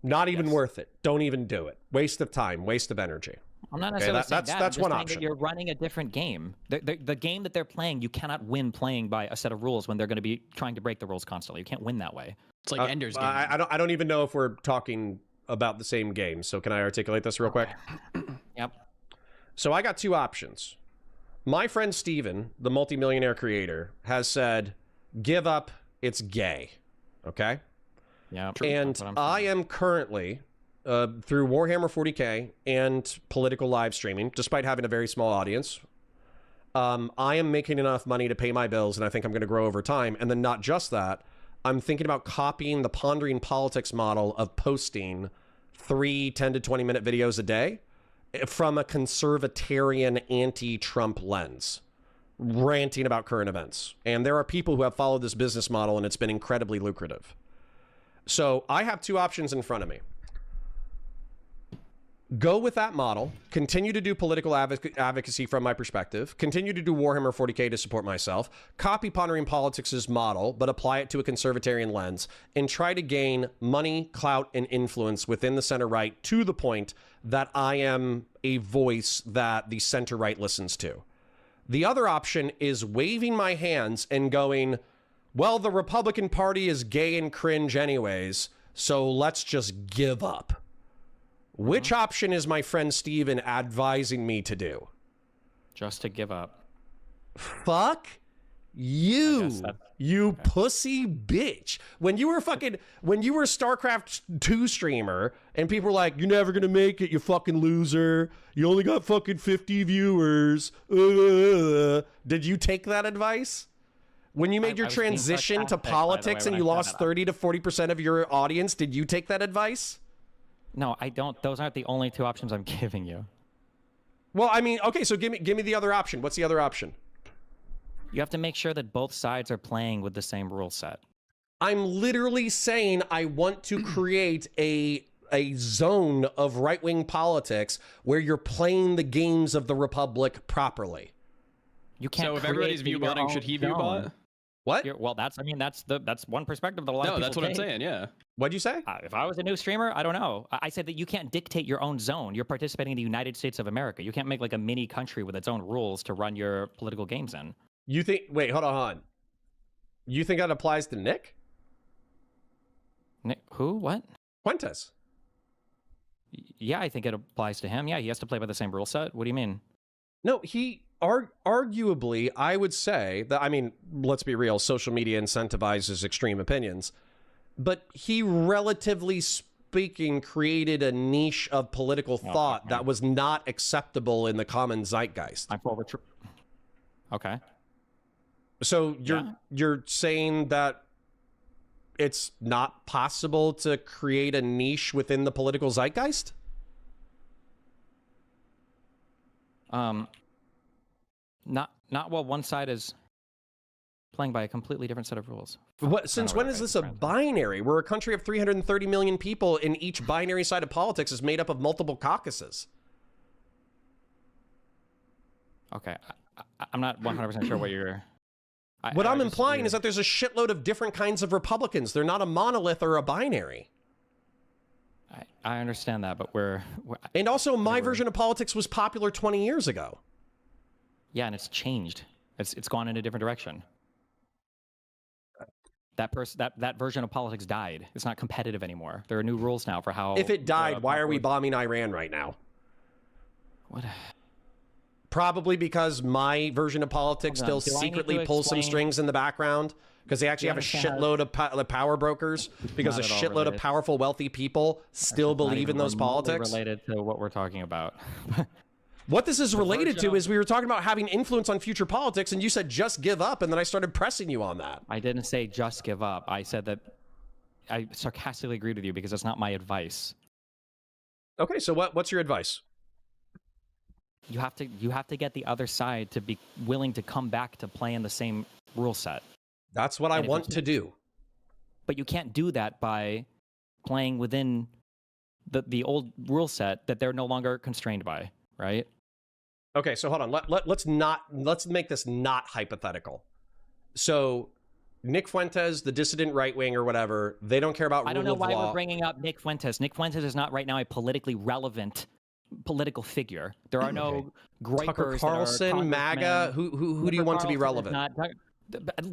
Not even worth it. Don't even do it. Waste of time, waste of energy. I'm not necessarily saying that. That's I'm one just saying option. that you're running a different game. The game that they're playing, you cannot win playing by a set of rules when they're going to be trying to break the rules constantly. You can't win that way. It's like Ender's Game. I don't even know if we're talking about the same game. So can I articulate this real quick? Yep. So I got two options. My friend Steven, the multimillionaire creator, has said, give up, it's gay. Okay? Yeah. And I am currently, through Warhammer 40K and political live streaming, despite having a very small audience, I am making enough money to pay my bills, and I think I'm going to grow over time. And then not just that, I'm thinking about copying the Pondering Politics model of posting 3 10 to 20 minute videos a day from a conservatarian anti-Trump lens, ranting about current events. And there are people who have followed this business model, and it's been incredibly lucrative. So I have two options in front of me. Go with that model, continue to do political advocacy from my perspective, continue to do Warhammer 40K to support myself, copy Pondering Politics' model, but apply it to a conservatarian lens, and try to gain money, clout, and influence within the center-right to the point that I am a voice that the center-right listens to. The other option is waving my hands and going, well, the Republican Party is gay and cringe anyways, so let's just give up. Which option is my friend Steven advising me to do? Just to give up. Fuck you, you pussy bitch. When you were StarCraft 2 streamer and people were like, you're never gonna make it, you fucking loser. You only got fucking 50 viewers. Did you take that advice? When you made your transition to politics and you lost 30 to 40% of your audience, did you take that advice? No, I don't. Those aren't the only two options I'm giving you. Well, I mean, okay, so give me the other option. What's the other option? You have to make sure that both sides are playing with the same rule set. I'm literally saying I want to create a zone of right-wing politics where you're playing the games of the Republic properly. You can't. So if everybody's view botting, should he view bot? What? Well, that's one perspective that a lot of people that's what I'm saying. Yeah. What'd you say? If I was a new streamer, I don't know. I said that you can't dictate your own zone. You're participating in the United States of America. You can't make like a mini country with its own rules to run your political games in. You think? Wait, hold on. You think that applies to Nick? Nick, who? What? Fuentes. Yeah, I think it applies to him. Yeah, he has to play by the same rule set. What do you mean? No, he arguably, I would say that, I mean, let's be real, social media incentivizes extreme opinions, but he, relatively speaking, created a niche of political thought that was not acceptable in the common zeitgeist. I'm forward. Okay. So you're saying that it's not possible to create a niche within the political zeitgeist? Not while one side is playing by a completely different set of rules. Since when is this a binary? We're a country of 330 million people, and each binary side of politics is made up of multiple caucuses. Okay, I'm not 100% sure what you're... What I'm implying is that there's a shitload of different kinds of Republicans. They're not a monolith or a binary. I understand that, but we're and also, my version of politics was popular 20 years ago. Yeah, and it's changed. It's gone in a different direction. That version of politics died. It's not competitive anymore. There are new rules now for how... If it died, why are we bombing Iran right now? What? Probably because my version of politics still secretly pulls some strings in the background, because they actually have a shitload of power brokers, because a shitload of powerful, wealthy people still believe in those politics. Related to what we're talking about. What this is related to is we were talking about having influence on future politics, and you said just give up, and then I started pressing you on that. I didn't say just give up. I said that I sarcastically agreed with you because that's not my advice. Okay, so what's your advice? You have to get the other side to be willing to come back to play in the same rule set. That's what I want to do. But you can't do that by playing within the old rule set that they're no longer constrained by, right? Okay, so hold on. Let's make this not hypothetical. So Nick Fuentes, the dissident right wing or whatever, they don't care about rule of law. I don't know why we're bringing up Nick Fuentes. Nick Fuentes is not right now a politically relevant political figure. There are no gripers. Tucker Carlson, MAGA. Who do you want to be relevant?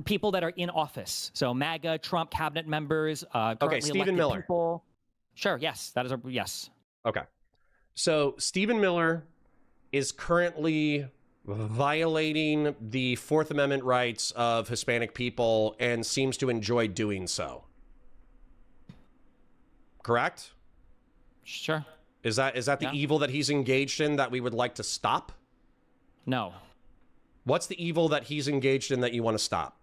People that are in office. So MAGA, Trump cabinet members. Okay, Stephen Miller. People. Sure. Yes, that is a yes. Okay. So Stephen Miller is currently violating the Fourth Amendment rights of Hispanic people and seems to enjoy doing so. Correct? Sure. Is that the evil that he's engaged in that we would like to stop? No. What's the evil that he's engaged in that you want to stop?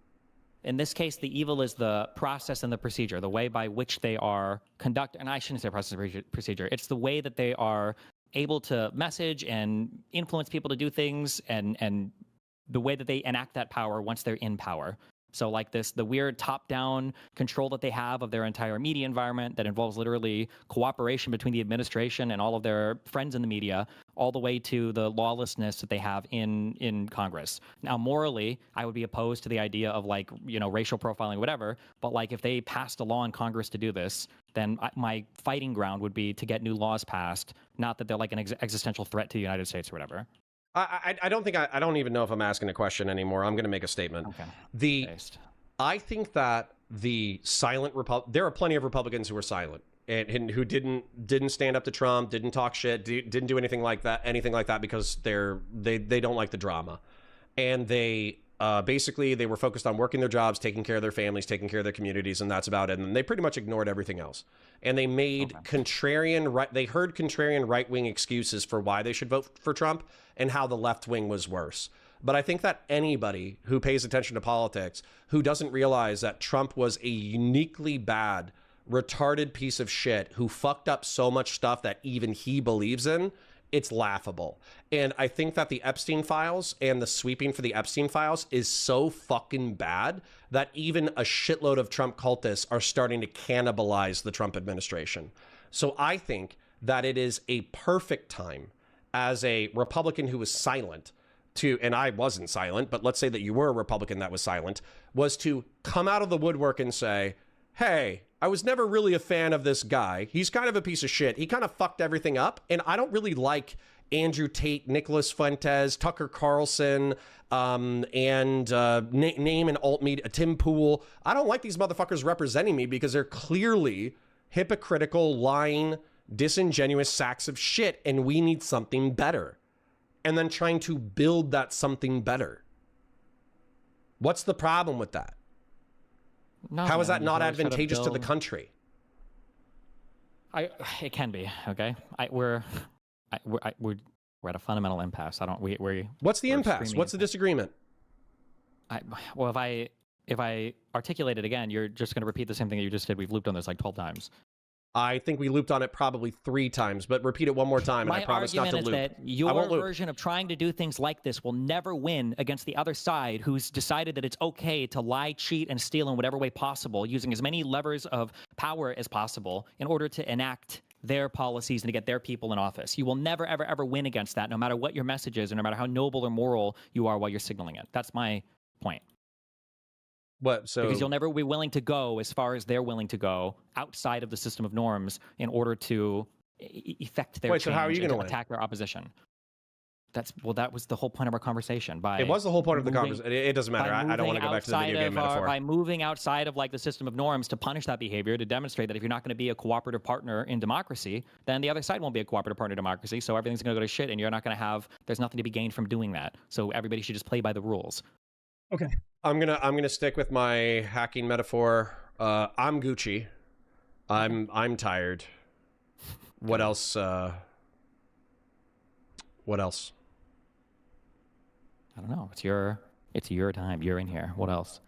In this case, the evil is the process and the procedure, the way by which they are conducted. And I shouldn't say process and procedure. It's the way that they are able to message and influence people to do things, and the way that they enact that power once they're in power. So like the weird top-down control that they have of their entire media environment that involves literally cooperation between the administration and all of their friends in the media, all the way to the lawlessness that they have in Congress. Now, morally, I would be opposed to the idea of racial profiling, whatever. But if they passed a law in Congress to do this, then my fighting ground would be to get new laws passed, not that they're like an existential threat to the United States or whatever. I don't even know if I'm asking a question anymore. I'm going to make a statement. Okay. I think that the silent there are plenty of Republicans who are silent and who didn't stand up to Trump, didn't talk shit, didn't do anything like that because they don't like the drama, and they basically they were focused on working their jobs, taking care of their families, taking care of their communities, and that's about it. And they pretty much ignored everything else. And they made contrarian right-wing excuses for why they should vote for Trump and how the left wing was worse. But I think that anybody who pays attention to politics, who doesn't realize that Trump was a uniquely bad, retarded piece of shit who fucked up so much stuff that even he believes in, it's laughable. And I think that the Epstein files and the sweeping for the Epstein files is so fucking bad that even a shitload of Trump cultists are starting to cannibalize the Trump administration. So I think that it is a perfect time as a Republican who was silent to, and I wasn't silent, but let's say that you were a Republican that was silent, was to come out of the woodwork and say, hey, I was never really a fan of this guy. He's kind of a piece of shit. He kind of fucked everything up. And I don't really like Andrew Tate, Nicholas Fuentes, Tucker Carlson, and name and alt media, Tim Pool. I don't like these motherfuckers representing me because they're clearly hypocritical, lying, disingenuous sacks of shit. And we need something better. And then trying to build that something better. What's the problem with that? How is that not advantageous to the country? It can be, okay. We're at a fundamental impasse. What's the impasse? What's the disagreement? Well, if I articulate it again, you're just going to repeat the same thing that you just did. We've looped on this like 12 times. I think we looped on it probably 3 times, but repeat it one more time, and I promise not to loop. My argument is that your version of trying to do things like this will never win against the other side, who's decided that it's okay to lie, cheat, and steal in whatever way possible, using as many levers of power as possible in order to enact their policies and to get their people in office. You will never, ever, ever win against that, no matter what your message is, or no matter how noble or moral you are while you're signaling it. That's my point. What? So because you'll never be willing to go as far as they're willing to go outside of the system of norms in order to effect their change. So how are you going to attack their opposition? That was the whole point of our conversation. It was the whole point of the conversation. It doesn't matter. I don't want to go back to the video game metaphor. By moving outside of the system of norms to punish that behavior, to demonstrate that if you're not going to be a cooperative partner in democracy, then the other side won't be a cooperative partner in democracy. So everything's going to go to shit, and you're not going to have. There's nothing to be gained from doing that. So everybody should just play by the rules. Okay. I'm gonna stick with my hacking metaphor. I'm Gucci. I'm tired. What else? What else? I don't know. It's your time. You're in here. What else?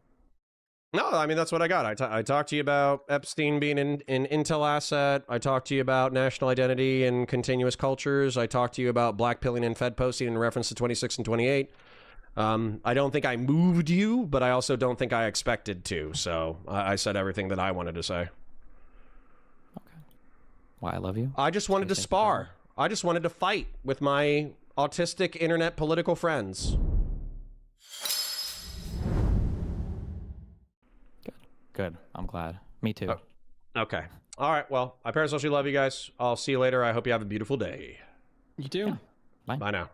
No, I mean, that's what I got. I talked to you about Epstein being an Intel asset. I talked to you about national identity and continuous cultures. I talked to you about blackpilling and Fed posting in reference to 26 and 28. I don't think I moved you, but I also don't think I expected to. So I said everything that I wanted to say. Okay. Why I love you? I just wanted to spar. I just wanted to fight with my autistic internet political friends. Good. I'm glad. Me too. Oh, okay. All right. Well, I parasocially love you guys. I'll see you later. I hope you have a beautiful day. You too. Yeah. Bye. Bye now.